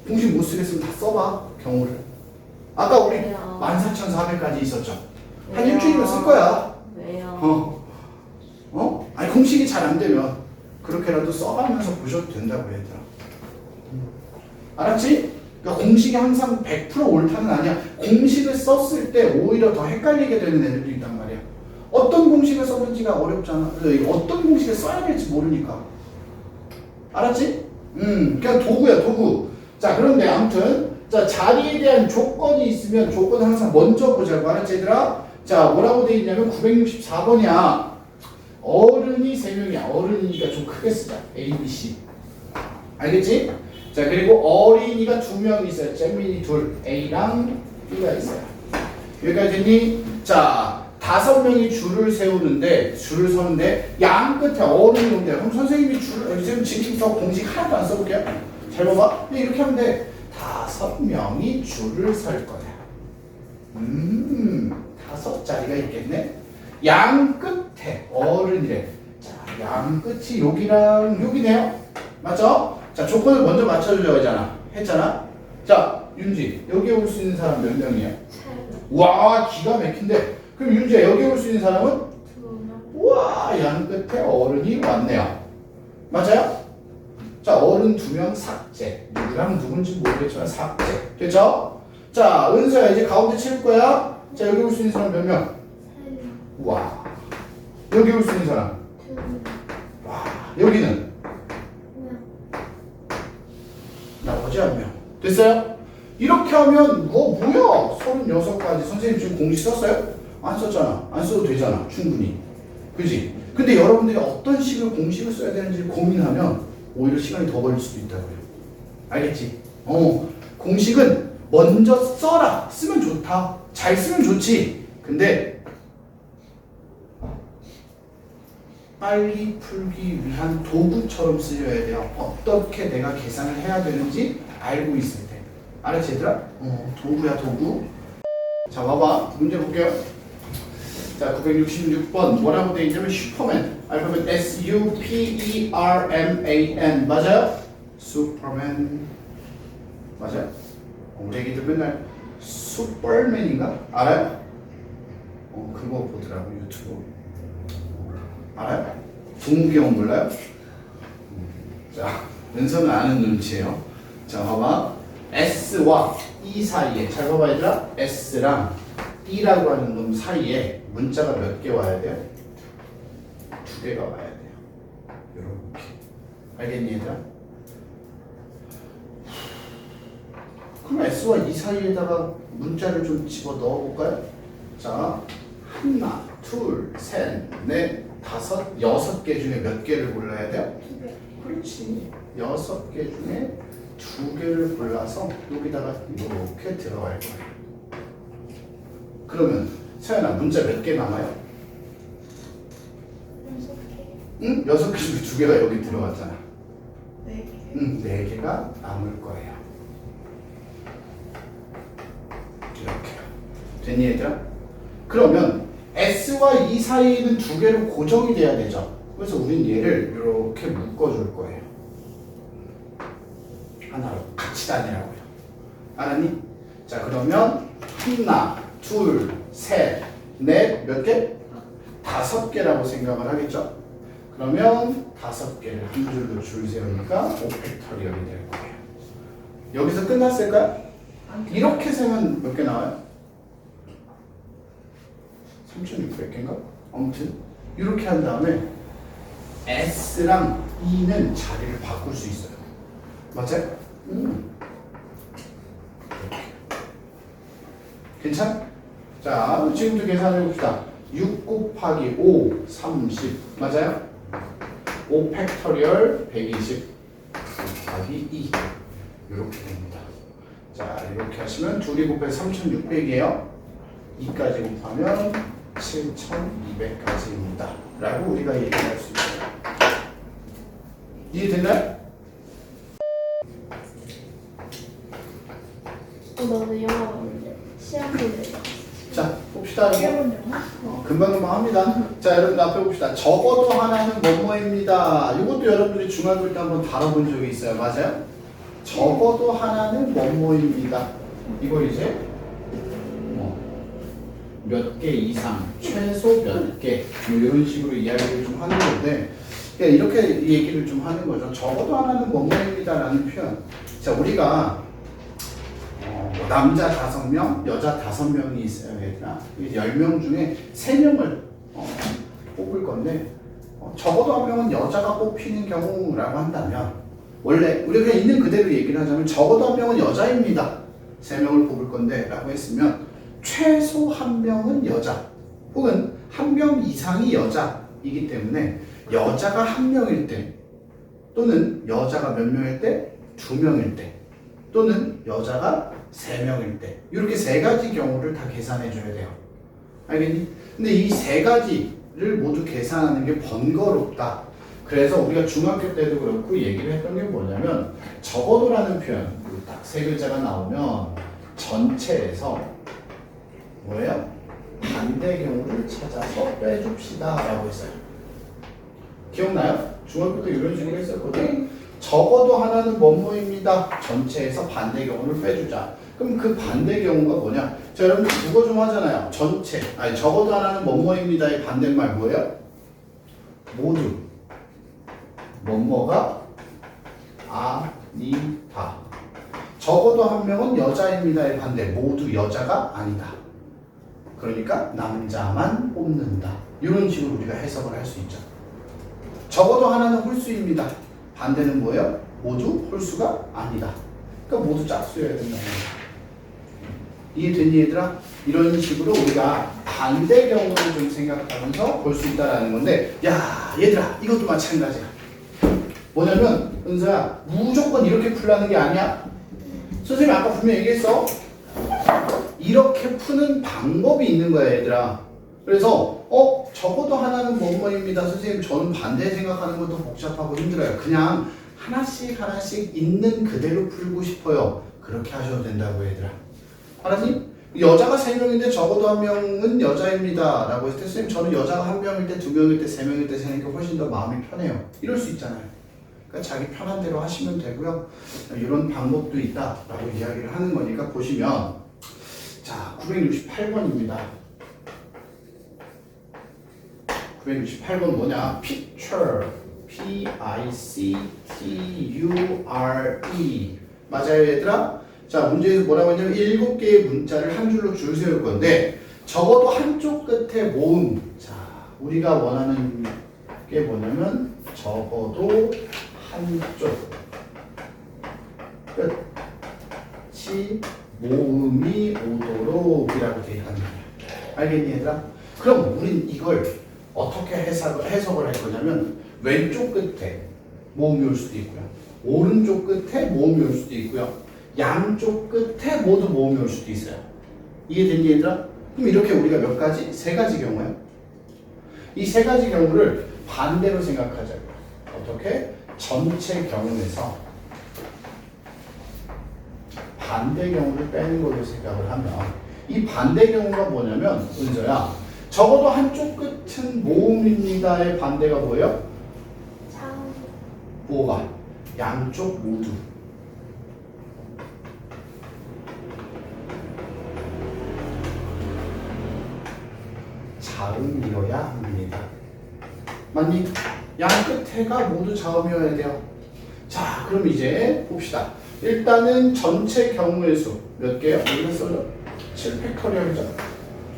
A: 공식 못 쓰겠으면 다 써봐, 경우를. 아까 우리
C: 왜요?
A: 14,400까지 있었죠. 한
C: 왜요?
A: 일주일이면 쓸 거야.
C: 왜요?
A: 아니 공식이 잘 안 되면 그렇게라도 써가면서 보셔도 된다고 얘들아. 알았지? 그러니까 공식이 항상 100% 옳다는 아니야. 공식을 썼을 때 오히려 더 헷갈리게 되는 애들도 있단 말이야. 어떤 공식을 써본지가 어렵잖아. 어떤 공식을 써야 될지 모르니까. 알았지? 그냥 도구야, 도구. 자, 그런데 아무튼 자, 자리에 대한 조건이 있으면 조건을 항상 먼저 보자고. 알았지 얘들아? 자, 뭐라고 돼 있냐면 964번이야. 어른이 3명이야. 어른이니까 좀 크게 쓰자. A, B, C. 알겠지? 자, 그리고 어린이가 2명 있어요. 잼민이 2. A랑 B가 있어요. 여기까지 됐니? 자, 5명이 줄을 서는데 양 끝에 어른이 온대요. 그럼 선생님이 지금부터 공식 하나도 안 써볼게요. 잘 봐봐. 이렇게 하면 돼. 5명이 줄을 설 거야. 5자리가 있겠네. 양 끝에 어른이래. 자, 양 끝이 여기랑 여기네요. 맞죠? 자, 조건을 먼저 맞춰주려고 했잖아. 자, 윤지, 여기 올 수 있는 사람 몇 명이야? 와, 기가 막힌데. 그럼 윤지야, 여기 올 수 있는 사람은?
B: 2명.
A: 와, 양 끝에 어른이 왔네요. 맞아요? 자, 어른 2명 삭제. 누구랑 누군지 모르겠지만 삭제. 됐죠? 자, 은서야, 이제 가운데 채울 거야. 자, 여기 올 수 있는 사람 몇 명?
B: 3명.
A: 와, 여기 올 수 있는 사람?
B: 2명.
A: 와, 여기는?
B: 1명.
A: 나머지 1명. 됐어요? 이렇게 하면 뭐야? 36가지. 선생님 지금 공식 썼어요? 안 썼잖아. 안 써도 되잖아. 충분히. 그지? 근데 여러분들이 어떤 식으로 공식을 써야 되는지 고민하면 오히려 시간이 더 걸릴 수도 있다고요. 알겠지? 공식은 먼저 써라. 쓰면 좋다. 잘 쓰면 좋지. 근데 빨리 풀기 위한 도구처럼 쓰여야 돼요. 어떻게 내가 계산을 해야 되는지 알고 있을 때. 알았지 얘들아? 도구야 도구. 자 봐봐 문제 볼게요. 자 966번 뭐라고 돼 있냐면 슈퍼맨. 알파벳 SUPERMAN 맞아요? 슈퍼맨 맞아요? 우리 애기들 맨날 슈퍼맨인가? 알아요? 그거 보더라고 유튜브. 알아요? 동기형 몰라요? 자 은서는 아는 눈치예요. 자 봐봐 S와 E 사이에 잘 봐봐 얘들아 S랑 E라고 하는 놈 사이에 문자가 몇 개 와야 돼요? 2개가 와야 돼요. 요렇게 알겠니 얘들아? 그럼 S와 E 사이에다가 문자를 좀 집어 넣어볼까요? 자 하나, 둘, 셋, 넷, 다섯, 6개 중에 몇 개를 골라야 돼요?
B: 2개.
A: 그렇지. 6개 중에 2개를 골라서 여기다가 이렇게 들어갈 거야. 그러면 서연아 문자 몇 개 남아요?
B: 6개.
A: 응? 6개 중에 2개가 여기 들어갔잖아.
B: 4개.
A: 응, 4개가 남을 거예요. 이렇게. 됐니 얘들아? 그러면 S와 E 사이에는 2개로 고정이 돼야 되죠. 그래서 우린 얘를 이렇게 묶어줄 거예요. 하나로 같이 다니라고요. 알았니? 자 그러면 하나, 둘, 셋, 넷, 몇 개? 5개라고 생각을 하겠죠? 그러면 5개를 한 줄로 줄 세우니까 오펙터리얼이 될 거예요. 여기서 끝났을까요? 이렇게 세면 몇 개 나와요? 3600개인가? 아무튼 이렇게 한 다음에 S랑 E는 자리를 바꿀 수 있어요. 맞아요? 괜찮아? 자, 지금부터 계산해 봅시다. 6 곱하기 5, 30. 맞아요? 5 팩터리얼 120 곱하기 2. 이렇게 됩니다. 자, 이렇게 하시면 2이 곱해서 3600이에요. 2까지 곱하면 7200까지입니다. 라고 우리가 얘기할 수 있어요. 이해됐나요?
B: 나도 영화 봤는데 시험 보는
A: 자, 봅시다. 이거.
B: 시험 영화?
A: 금방금방 합니다. 자, 여러분 앞에 봅시다. 적어도 하나는 뭐뭐입니다. 이것도 여러분들이 중학교 때 한번 다뤄본 적이 있어요. 맞아요? 적어도 하나는 뭐뭐입니다. 이거 이제 몇 개 이상, 최소 몇 개, 이런 식으로 이야기를 좀 하는 건데, 이렇게 얘기를 좀 하는 거죠. 적어도 하나는 뭐뭐입니다라는 표현. 자, 우리가 남자 5명, 여자 5명이 있어요, 얘들아. 10명 중에 3명을 뽑을 건데, 적어도 한 명은 여자가 뽑히는 경우라고 한다면, 원래 우리가 그냥 있는 그대로 얘기를 하자면 적어도 한 명은 여자입니다. 3명을 뽑을 건데 라고 했으면 최소 한 명은 여자 혹은 한 명 이상이 여자이기 때문에 여자가 한 명일 때 또는 여자가 몇 명일 때 2명일 때 또는 여자가 3명일 때 이렇게 3가지 경우를 다 계산해 줘야 돼요. 알겠니? 근데 이 3가지를 모두 계산하는 게 번거롭다. 그래서 우리가 중학교 때도 그렇고 얘기를 했던 게 뭐냐면 적어도라는 표현 딱 3글자가 나오면 전체에서 뭐예요? 반대 경우를 찾아서 빼줍시다 라고 했어요. 기억나요? 중학교 때 이런 식으로 했었거든. 적어도 하나는 뭐뭐입니다. 전체에서 반대 경우를 빼주자. 그럼 그 반대 경우가 뭐냐? 자, 여러분들 국어 좀 하잖아요. 전체, 아니 적어도 하나는 뭐뭐입니다의 반대말 뭐예요? 모두 뭐뭐가 아니다. 적어도 한 명은 여자입니다의 반대 모두 여자가 아니다. 그러니까 남자만 뽑는다. 이런 식으로 우리가 해석을 할 수 있죠. 적어도 하나는 홀수입니다. 반대는 뭐예요? 모두 홀수가 아니다. 그러니까 모두 짝수여야 된다는 거예요. 이해됐니 얘들아? 이런 식으로 우리가 반대 경우를 좀 생각하면서 볼 수 있다는 건데, 야 얘들아 이것도 마찬가지야. 뭐냐면 은서야 무조건 이렇게 풀라는 게 아니야. 선생님이 아까 분명히 얘기했어. 이렇게 푸는 방법이 있는 거야 얘들아. 그래서 적어도 하나는 뭐뭐입니다. 선생님 저는 반대 생각하는 것도 복잡하고 힘들어요. 그냥 하나씩 하나씩 있는 그대로 풀고 싶어요. 그렇게 하셔도 된다고 얘들아. 알았니? 여자가 3명인데 적어도 1명은 여자입니다. 라고 했을 때 선생님 저는 여자가 1명일 때 2명일 때 3명일 때 세는 게 훨씬 더 마음이 편해요. 이럴 수 있잖아요. 그러니까 자기 편한 대로 하시면 되고요. 이런 방법도 있다 라고 이야기를 하는 거니까 보시면 자 968번입니다. 968번 뭐냐? Picture P-I-C-T-U-R-E 맞아요 얘들아? 자 문제에서 뭐라고 했냐면 7개의 문자를 한 줄로 줄 세울 건데 적어도 한쪽 끝에 모음 자 우리가 원하는 게 뭐냐면 적어도 한쪽 끝이 모음이 오도록 이라고 되어 있는 거야. 알겠니 얘들아? 그럼 우린 이걸 어떻게 해석을 할 거냐면 왼쪽 끝에 모음이 올 수도 있고요. 오른쪽 끝에 모음이 올 수도 있고요. 양쪽 끝에 모두 모음이 올 수도 있어요. 이해됐니 얘들아? 그럼 이렇게 우리가 몇 가지? 3가지 경우예요. 이 3가지 경우를 반대로 생각하자고요. 어떻게? 전체 경우에서 반대 경우를 빼는 걸로 생각을 하면 이 반대 경우가 뭐냐면 은서야 적어도 한쪽 끝은 모음입니다의 반대가 뭐예요?
B: 참.
A: 뭐가? 양쪽 모두. 자음이어야 합니다. 맞니? 양 끝에가 모두 자음이어야 돼요. 자, 그럼 이제 봅시다. 일단은 전체 경우의 수 몇 개요? 여기서 써줘. 7팩토리얼이죠.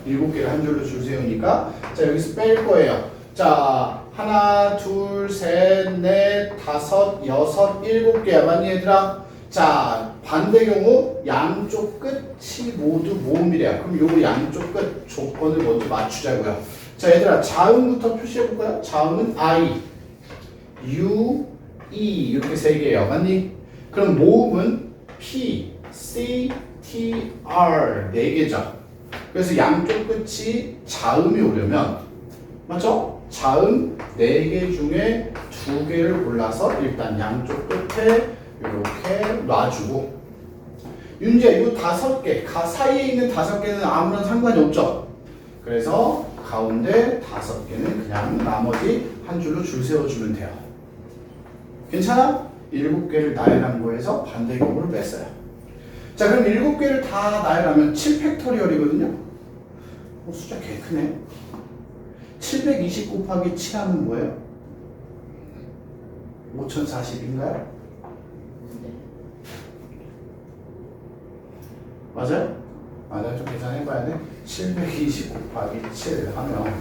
A: 7개를 한 줄로 줄 세우니까 자 여기서 뺄 거예요. 자 하나, 둘, 셋, 넷, 다섯, 여섯, 7개야. 맞니 얘들아? 자 반대 경우 양쪽 끝이 모두 모음이래요. 그럼 요거 양쪽 끝 조건을 먼저 맞추자고요. 자 얘들아 자음부터 표시해 볼까요? 자음은 I, U, E 이렇게 3개예요. 맞니? 그럼 모음은 P, C, T, R 4개죠. 그래서 양쪽 끝이 자음이 오려면 맞죠? 자음 4개 중에 2개를 골라서 일단 양쪽 끝에 이렇게 놔주고 윤지야 이거 5개 사이에 있는 5개는 아무런 상관이 없죠? 그래서 가운데 5개는 그냥 나머지 한 줄로 줄 세워주면 돼요. 괜찮아? 7개를 나열한 거에서 반대 경우를 뺐어요. 자 그럼 7개를 다 나열하면 7팩토리얼이거든요. 숫자 개 크네. 720 곱하기 7하면 뭐예요? 5040인가요? 맞아요? 맞아요. 좀 계산해봐야 돼. 720 곱하기 7 하면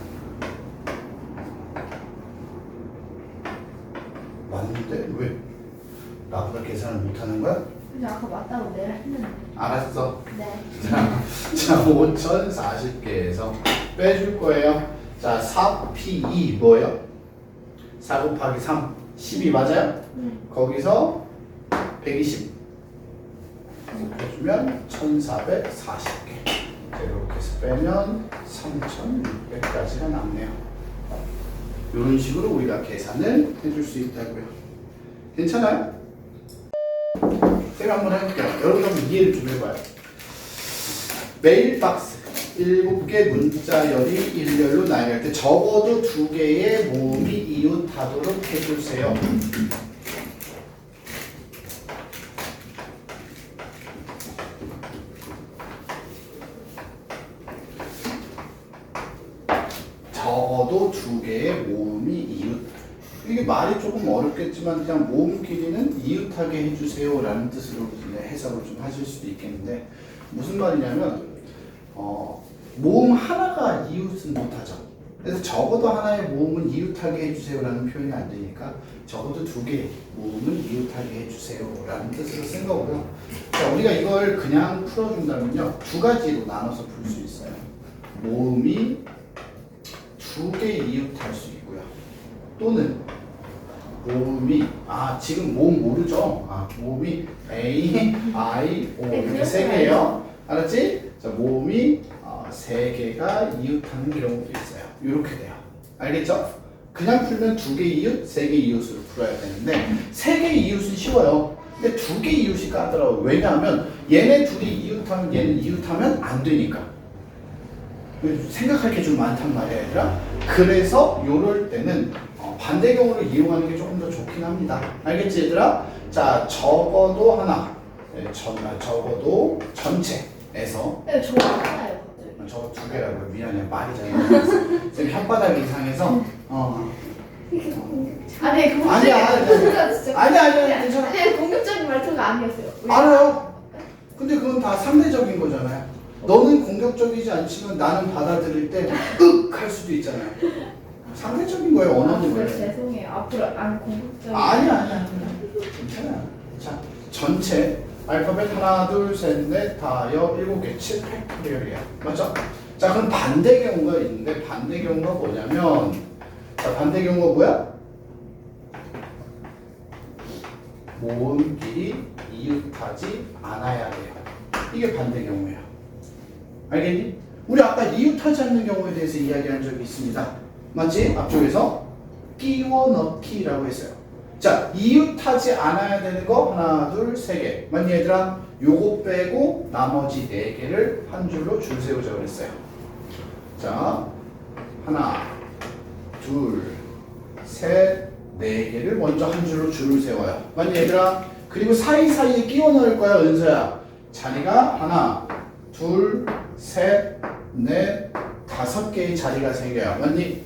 A: 맞는데 왜 나보다 계산을 못하는 거야?
B: 근데 아까 맞다고 내가 했는데.
A: 알았어.
B: 네.
A: 자 5040개에서 빼줄 거예요. 자 4P2 뭐예요? 4 곱하기 3 12 맞아요? 거기서 120 해주면 1440개 이렇게 해서 빼면 3600까지가 남네요. 이런 식으로 우리가 계산을 해줄 수 있다고요. 괜찮아요? 제가 한번 해볼게요. 여러분들 이해를 좀 해봐요. 메일박스 7개 문자열이 일렬로 나열 때 적어도 2개의 모음이 이웃하도록 해주세요. 적어도 2개의 모음이 이웃. 이게 말이 조금 어렵겠지만 그냥 모음끼리는 이웃하게 해주세요 라는 뜻으로 해석을 좀 하실 수도 있겠는데 무슨 말이냐면 모음 하나가 이웃은 못하죠. 그래서 적어도 하나의 모음은 이웃하게 해주세요 라는 표현이 안 되니까 적어도 2개의 모음은 이웃하게 해주세요 라는 뜻으로 쓴 거고요. 자, 우리가 이걸 그냥 풀어준다면요 2가지로 나눠서 풀 수 있어요. 모음이 2개 이웃할 수 있고요. 또는 모음이 지금 모음 모르죠? 모음이 A, I, O 이렇게 3개예요. 알았지? 자, 모음이 3개가 개가 이웃하는 경우도 있어요. 이렇게 돼요. 알겠죠? 그냥 풀면 2개 이웃, 3개 이웃으로 풀어야 되는데 3개 이웃은 쉬워요. 근데 2개 이웃이 까다로워요. 왜냐하면 얘네 둘이 이웃하면 얘는 이웃하면 안 되니까. 생각할 게 좀 많단 말이야, 얘들아. 그래서 요럴 때는 반대 경우를 이용하는 게 조금 더 좋긴 합니다. 알겠지, 얘들아? 자, 적어도 하나. 네, 적어도 전체에서
B: 네, 저 알아요, 갑자기.
A: 저거 2개라고요. 미안해, 말이 잘못했어. 쌤 혓바닥 이상해서
B: 아니, 공격적인
A: 아니야,
B: 말투가 진짜.
A: 아니야, 괜찮아.
B: 아니, 공격적인 말투가 아니었어요. 왜?
A: 알아요. 근데 그건 다 상대적인 거잖아요. 너는 공격적이지 않지만 나는 받아들일 때 할 수도 있잖아요. 상대적인 거예요. 언어는
B: 정말
A: 거예요.
B: 죄송해요. 앞으로 안 공격적인.
A: 아니야. 괜찮아요. 자, 전체 알파벳 하나, 둘, 셋, 넷, 다, 7개, 7 팩토리얼이야. 맞죠? 자, 그럼 반대 경우가 있는데 반대 경우가 뭐냐면 자, 반대 경우가 뭐야? 모음끼리 이웃하지 않아야 돼요. 이게 반대 경우예요. 알겠니? 우리 아까 이웃하지 않는 경우에 대해서 이야기한 적이 있습니다. 맞지? 앞쪽에서 끼워 넣기라고 했어요. 자, 이웃하지 않아야 되는 거 하나, 둘, 세 개. 맞니 얘들아? 요거 빼고 나머지 네 개를 한 줄로 줄 세우자 그랬어요. 자, 하나, 둘, 셋, 네 개를 먼저 한 줄로 줄을 세워요. 맞니 얘들아? 그리고 사이사이에 끼워 넣을 거야, 은서야. 자리가 하나, 둘, 셋, 넷, 5개의 자리가 생겨요. 맞니?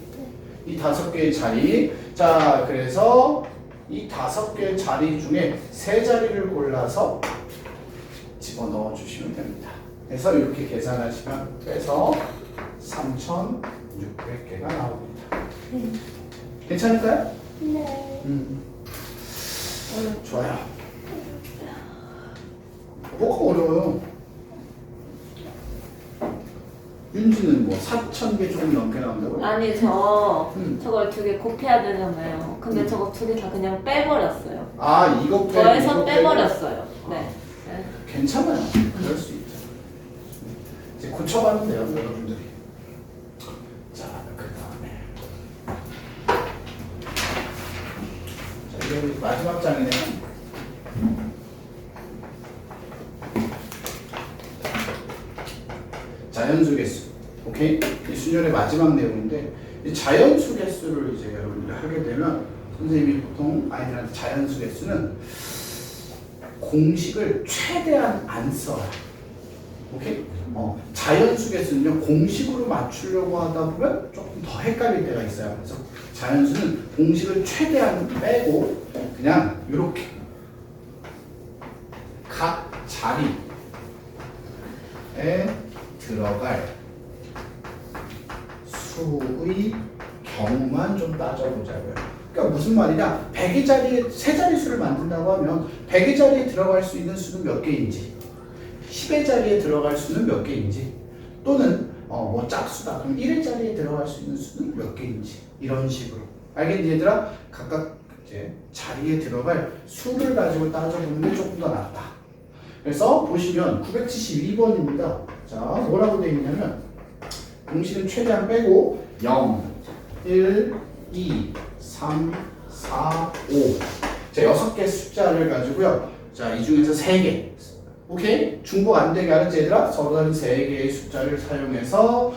A: 이 5개의 자리. 자, 그래서 이 5개의 자리 중에 3자리를 골라서 집어넣어 주시면 됩니다. 그래서 이렇게 계산하시면 빼서 3,600개가 나옵니다. 괜찮을까요?
B: 네.
A: 좋아요. 뭐가 어려워요? 윤지는 뭐 4,000개 조금 넘게 나온다고요?
C: 아니 저걸 2개 곱해야 되잖아요. 근데 저거 2개 다 그냥 빼버렸어요.
A: 아, 이거 빼고
C: 더해서
A: 이거
C: 빼버렸어요. 네.
A: 괜찮아요. 그럴 수 있죠. 이제 고쳐가면 돼요, 여러분들이. 자, 그 다음에. 자, 이게 우리 마지막 장이네요. 자연수 개수. 오케이? 이 수련의 마지막 내용인데, 이 자연수 개수를 이제 여러분들이 하게 되면, 선생님이 보통 아이들한테 자연수 개수는 공식을 최대한 안 써요. 오케이? 자연수 개수는요, 공식으로 맞추려고 하다 보면 조금 더 헷갈릴 때가 있어요. 그래서 자연수는 공식을 최대한 빼고, 그냥 이렇게 각 자리에 들어갈 수의 경우만 좀 따져보자고요. 그러니까 무슨 말이냐? 100의 자리에 3자릿수를 만든다고 하면 100의 자리에 들어갈 수 있는 수는 몇 개인지, 10의 자리에 들어갈 수는 몇 개인지, 또는 뭐 짝수다 그럼 1의 자리에 들어갈 수 있는 수는 몇 개인지, 이런 식으로. 알겠니 얘들아? 각각 이제 자리에 들어갈 수를 가지고 따져보는 게 조금 더 낫다. 그래서 보시면 972번입니다. 자, 뭐라고 되어 있냐면 공식은 최대한 빼고 0, 1, 2, 3, 4, 5. 자, 6개 숫자를 가지고요. 자, 이 중에서 3개. 오케이? 중복 안 되게 하는 얘들아, 서로 다른 3개의 숫자를 사용해서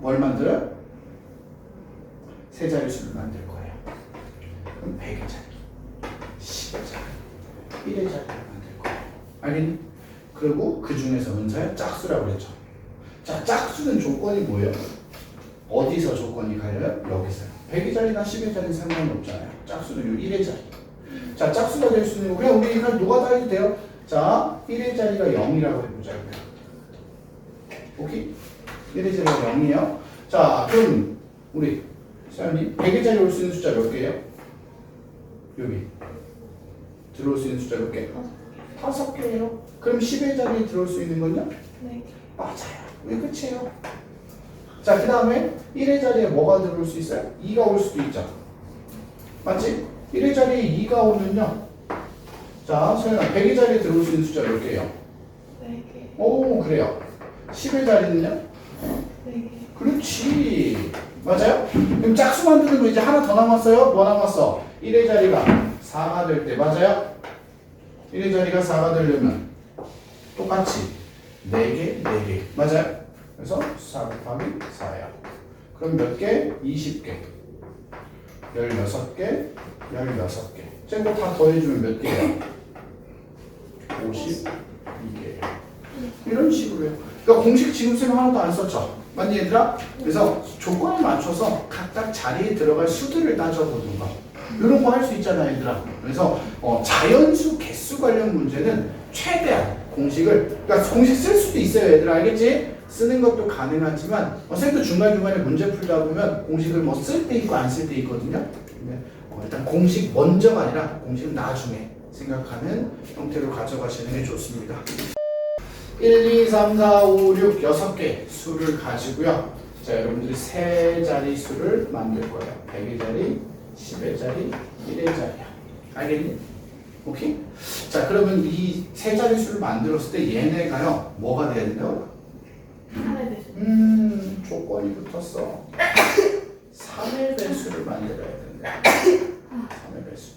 A: 뭘 만들어요? 3자릿수를 만들 거예요. 그럼 100의 자리, 10의 자리, 1의 자리를 만들 거예요. 알겠니? 그리고 그 중에서 은서야 짝수라고 그랬죠. 자, 짝수는 조건이 뭐예요? 어디서 조건이 갈려요? 여기서요. 100의 자리나 10의 자리는 상관이 없잖아요. 짝수는 요 1의 자리. 자, 짝수가 될 수 있는 거 그냥 우리 그냥 노가다 해도 돼요. 자, 1의 자리가 0이라고 해보자고요. 오케이? 1의 자리가 0이에요. 자, 그럼 우리 사연이 100의 자리 올 수 있는 숫자 몇 개예요? 여기 들어올 수 있는 숫자 몇 개? 5개예요. 그럼 10의 자리에 들어올 수 있는 건요?
B: 네.
A: 맞아요. 왜 끝이에요? 자, 그 다음에 1의 자리에 뭐가 들어올 수 있어요? 2가 올 수도 있죠. 맞지? 1의 자리에 2가 오면요. 자, 소연아, 100의 자리에 들어올 수 있는 숫자 몇 개예요?
B: 4개.
A: 오, 그래요. 10의 자리는요?
B: 네.
A: 그렇지. 맞아요? 그럼 짝수 만드는 거 이제 하나 더 남았어요? 뭐 남았어? 1의 자리가 4가 될 때, 맞아요? 1의 자리가 4가 되려면 똑같이 4개, 4개. 맞아요? 그래서 4 곱하기 4야. 그럼 몇 개? 20개. 16개, 16개. 쟤거 다 더해주면 몇 개야? 52개. 이런 식으로 해요. 그러니까 공식 지금 쌤 하나도 안 썼죠? 맞니 얘들아? 그래서 조건에 맞춰서 각각 자리에 들어갈 수들을 따져보는 거. 이런 거 할 수 있잖아 얘들아. 그래서 자연수 개수 관련 문제는 최대한 공식을, 그러니까 공식 쓸 수도 있어요 얘들아. 알겠지? 쓰는 것도 가능하지만 쌤도 중간중간에 문제 풀다 보면 공식을 뭐 쓸 때 있고 안 쓸 때 있거든요. 근데 일단 공식 먼저가 아니라 공식은 나중에 생각하는 형태로 가져가시는 게 좋습니다. 1, 2, 3, 4, 5, 6, 6개 수를 가지고요. 자, 여러분들이 세 자리 수를 만들 거예요. 100의 자리, 10의 자리, 1의 자리야. 알겠니? 오케이? 자, 그러면 이 세 자리 수를 만들었을 때 얘네가요, 뭐가 돼야 된다고?
B: 3의 배수.
A: 조건이 붙었어. 3의 배수를 만들어야 된다. 3의 배수.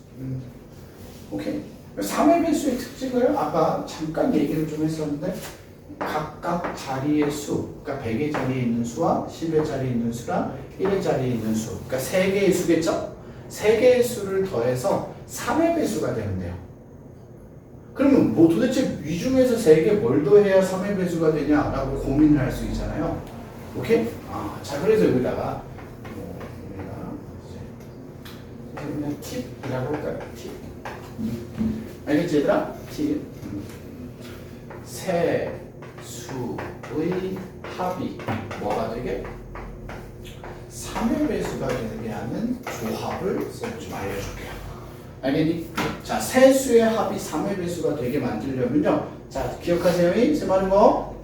A: 오케이? 3의 배수의 특징을 아까 잠깐 얘기를 좀 했었는데 각각 자리의 수, 그러니까 100의 자리에 있는 수와 10의 자리에 있는 수랑 1의 자리에 있는 수, 그러니까 3개의 수겠죠? 3개의 수를 더해서 3의 배수가 되는데요. 그러면 뭐 도대체 위 중에서 3개 뭘 더해야 3의 배수가 되냐라고 고민을 할 수 있잖아요. 오케이? 자, 그래서 여기다가 그냥 팁이라고 할까요? 팁. 알겠지 얘들아? 팁. 세 수의 합이 뭐가 되게? 3의 배수가 되게 하는 조합을 쌤 좀 알려줄게요. 알겠니? 자, 세 수의 합이 3의 배수가 되게 만들려면요. 자, 기억하세요? 쌤 하는 거?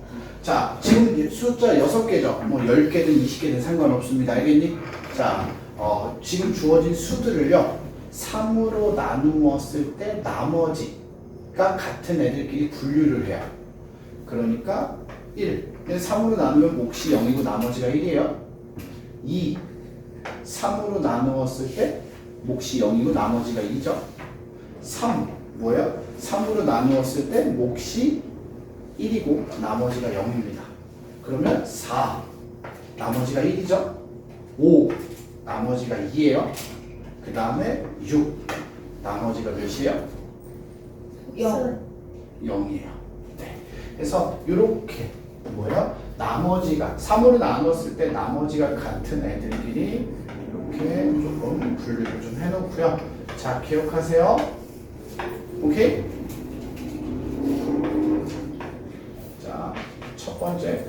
A: 자, 지금 숫자 6개죠? 뭐 10개든 20개든 상관없습니다. 알겠니? 자, 지금 주어진 수들을요. 3으로 나누었을 때 나머지가 같은 애들끼리 분류를 해요. 그러니까 1. 3으로 나누면 몫이 0이고 나머지가 1이에요. 2. 3으로 나누었을 때 몫이 0이고 나머지가 2죠. 3. 뭐예요? 3으로 나누었을 때 몫이 1이고 나머지가 0입니다. 그러면 4. 나머지가 1이죠. 5. 나머지가 2예요. 그 다음에 6. 나머지가 몇이에요?
B: 0.
A: 0이에요. 네. 그래서 이렇게 뭐야? 나머지가 3으로 나눴을 때 나머지가 같은 애들끼리 이렇게 조금 분류를 좀 해놓고요. 자, 기억하세요. 오케이? 자, 첫 번째.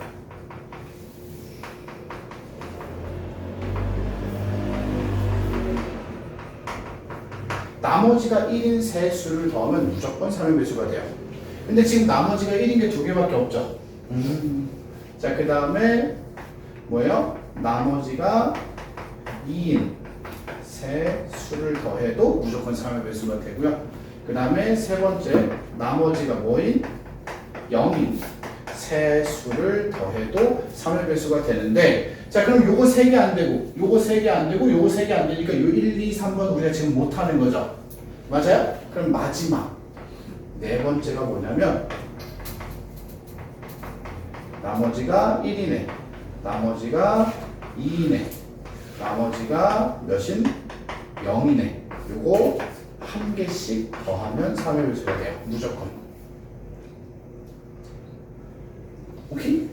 A: 나머지가 1인 세 수를 더하면 무조건 3의 배수가 돼요. 근데 지금 나머지가 1인 게 2개밖에 없죠. 자, 그 다음에 뭐예요? 나머지가 2인 세 수를 더해도 무조건 3의 배수가 되고요. 그 다음에 세 번째, 나머지가 뭐인? 0인 세 수를 더해도 3의 배수가 되는데, 자, 그럼 요거 3개 안 되고, 요거 3개 안 되고, 요거 3개 안 되니까 요 1, 2, 3번 우리가 지금 못 하는 거죠. 맞아요? 그럼 마지막 네 번째가 뭐냐면 나머지가 1이네, 나머지가 2이네, 나머지가 몇인? 0이네. 요거 한 개씩 더하면 3의 배수가 돼요. 무조건. 오케이?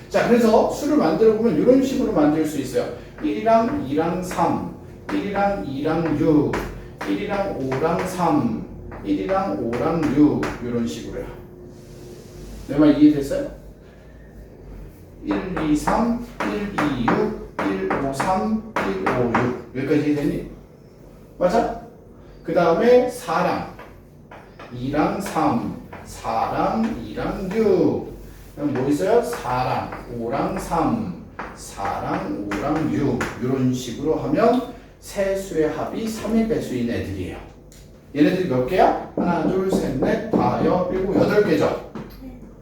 A: 자, 그래서 수를 만들어 보면 이런 식으로 만들 수 있어요. 1이랑 2랑 3, 1이랑 2랑 6, 1이랑 5랑 3, 1이랑 5랑 6 이런 식으로요. 내 말 이해됐어요? 1, 2, 3, 1, 2, 6, 1, 5, 3, 1, 5, 6 여기까지 이해됐니? 맞아? 그 다음에 4랑 2랑 3, 4랑 2랑 6 그럼 뭐 있어요? 4랑 5랑 3, 4랑 5랑 6 이런 식으로 하면 세 수의 합이 3의 배수인 애들이에요. 얘네들이 몇 개야? 하나, 둘, 셋, 넷, 다, 여, 일곱, 8개죠?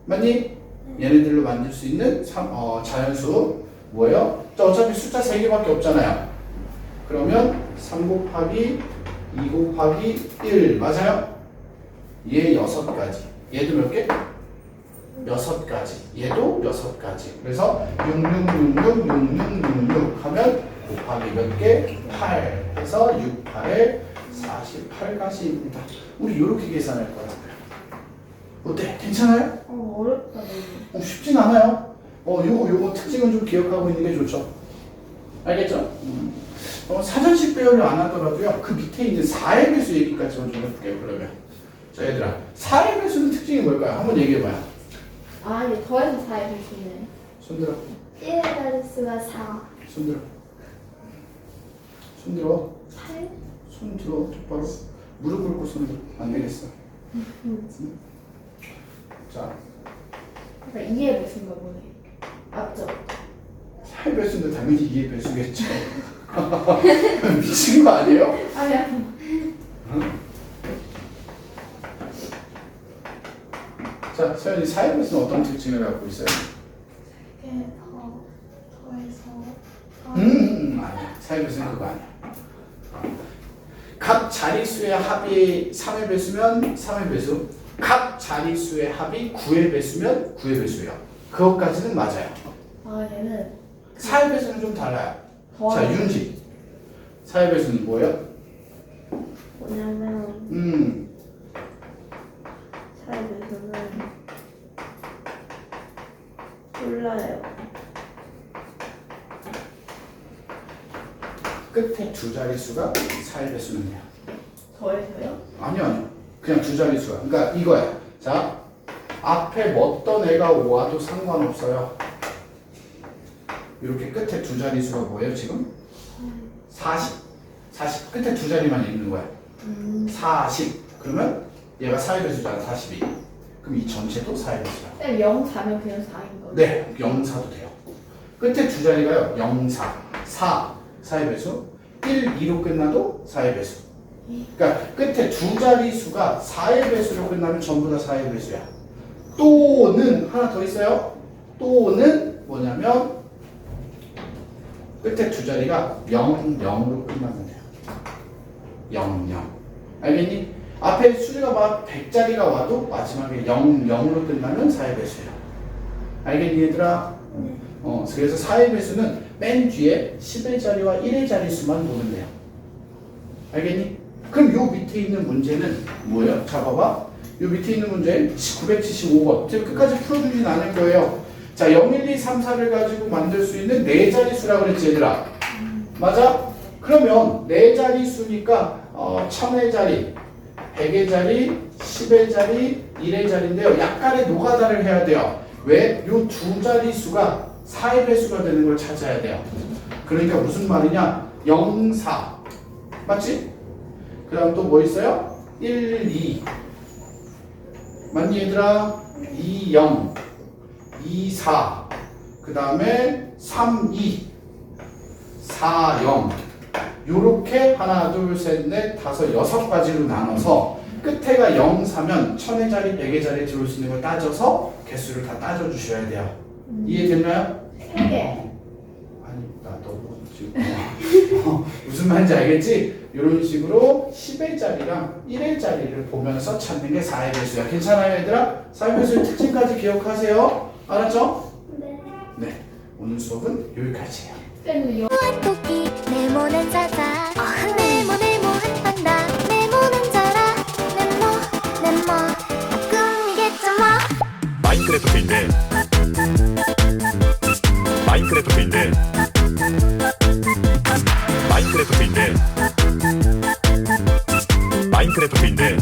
A: 맞니? 얘네들로 만들 수 있는 자연수 뭐예요? 자, 어차피 숫자 3개밖에 없잖아요. 그러면 3 곱하기 2 곱하기 1 맞아요? 얘 6가지. 얘도 몇 개? 6가지. 얘도 6가지. 그래서 6666 하면 곱하기 몇 개? 8 해서 6, 8에 48가지입니다. 우리 이렇게 계산할 거라고요. 어때? 괜찮아요?
B: 어렵다 너무.
A: 쉽진 않아요. 요거 특징은 좀 기억하고 있는 게 좋죠. 알겠죠? 사전식 배열을 안 하더라도요. 그 밑에 있는 4의 배수 얘기까지 좀 해볼게요. 그러면 자 얘들아 4의 배수는 특징이 뭘까요? 한번 얘기해봐요.
B: 아 이게 더해서 4의 배수네.
A: 손들어.
B: 1의 자릿수가 4.
A: 손들어. 손들어.
B: 8?
A: 손 들어 똑바로. 무릎 꿇고 손들어. 안 되겠어. 자
B: 그러니까 2의 배수인가 보네. 맞죠?
A: 4의 배수인데 당연히 2의 배수겠죠. 미친 거 아니에요?
B: 아니야.
A: 자, 서연이 4의 배수는 어떤 특징을 갖고 있어요?
B: 이게 더해서
A: 아니야. 4의 배수는 그거 아니야. 각 자릿수의 합이 3의 배수면 3의 배수, 각 자릿수의 합이 9의 배수면 9의 배수예요. 그것까지는 맞아요.
B: 아 얘는
A: 4의 배수는 좀 달라요. 자,
B: 더하기.
A: 윤지. 4의 배수는 뭐예요?
C: 뭐냐면 4의 배수는 몰라요.
A: 끝에 두 자릿수가 4의 배수는 돼요.
B: 더해서요?
A: 아니요. 그냥 두 자릿수야. 그러니까 이거야. 자, 앞에 어떤 애가 와도 상관없어요. 이렇게 끝에 두 자릿수가 뭐예요, 지금? 40. 끝에 두 자리만 있는 거야. 40. 그러면 얘가 4의 배수잖아, 42. 그럼 이 전체도 4의 배수야.
B: 그냥 0 4면 그냥 4인 거죠?
A: 네, 0, 4도 돼요. 끝에 두 자리가요, 0, 4. 4의 배수. 1, 2로 끝나도 4의 배수. 그러니까 끝에 두 자릿수가 4의 배수로 끝나면 전부 다 4의 배수야. 또는 하나 더 있어요. 또는 뭐냐면 끝에 두 자리가 0, 0으로 끝나면 돼요. 0, 0. 알겠니? 앞에 수리가 막 100자리가 와도 마지막에 0, 0으로 끝나면 4의 배수예요. 알겠니 얘들아? 그래서 4의 배수는 맨 뒤에 10의 자리와 1의 자릿수만 보면 돼요. 알겠니? 그럼 요 밑에 있는 문제는 뭐예요? 자 봐봐. 요 밑에 있는 문제 975번. 지금 끝까지 풀어주진 않을 거예요. 자 0, 1, 2, 3, 4를 가지고 만들 수 있는 4자릿수라고 그랬지 얘들아. 맞아? 그러면 4자릿수니까 1000의 자리, 100의 자리, 10의 자리, 1의 자리인데요. 약간의 노가다를 해야 돼요. 왜? 요 두 자릿수가 4의 배수가 되는 걸 찾아야 돼요. 그러니까 무슨 말이냐? 0, 4 맞지? 그 다음 또 뭐 있어요? 1, 2 맞니 얘들아? 2, 0 2, 4 그 다음에 3, 2 4, 0 요렇게 하나, 둘, 셋, 넷, 다섯, 6가지로 나눠서 끝에가 0, 4면 1000의 자리, 100의 자리에 들어올 수 있는 걸 따져서 개수를 다 따져주셔야 돼요. 이해됐나요?
B: 3개.
A: 아니 나 너무 지금 무슨 말인지 알겠지? 이런 식으로 10의 자리랑 1의 자리를 보면서 찾는 게 4의 배수야. 괜찮아요 얘들아? 4의 배수의 특징까지 기억하세요. 알았죠?
B: 네.
A: 네, 오늘 수업은 여기까지예요.
B: 쌤은
D: 토끼 네모난 자자 네모 한다 네모난 자라 네모 꿈이겠죠 뭐
E: 마인크래프트인데 마인크래프트인데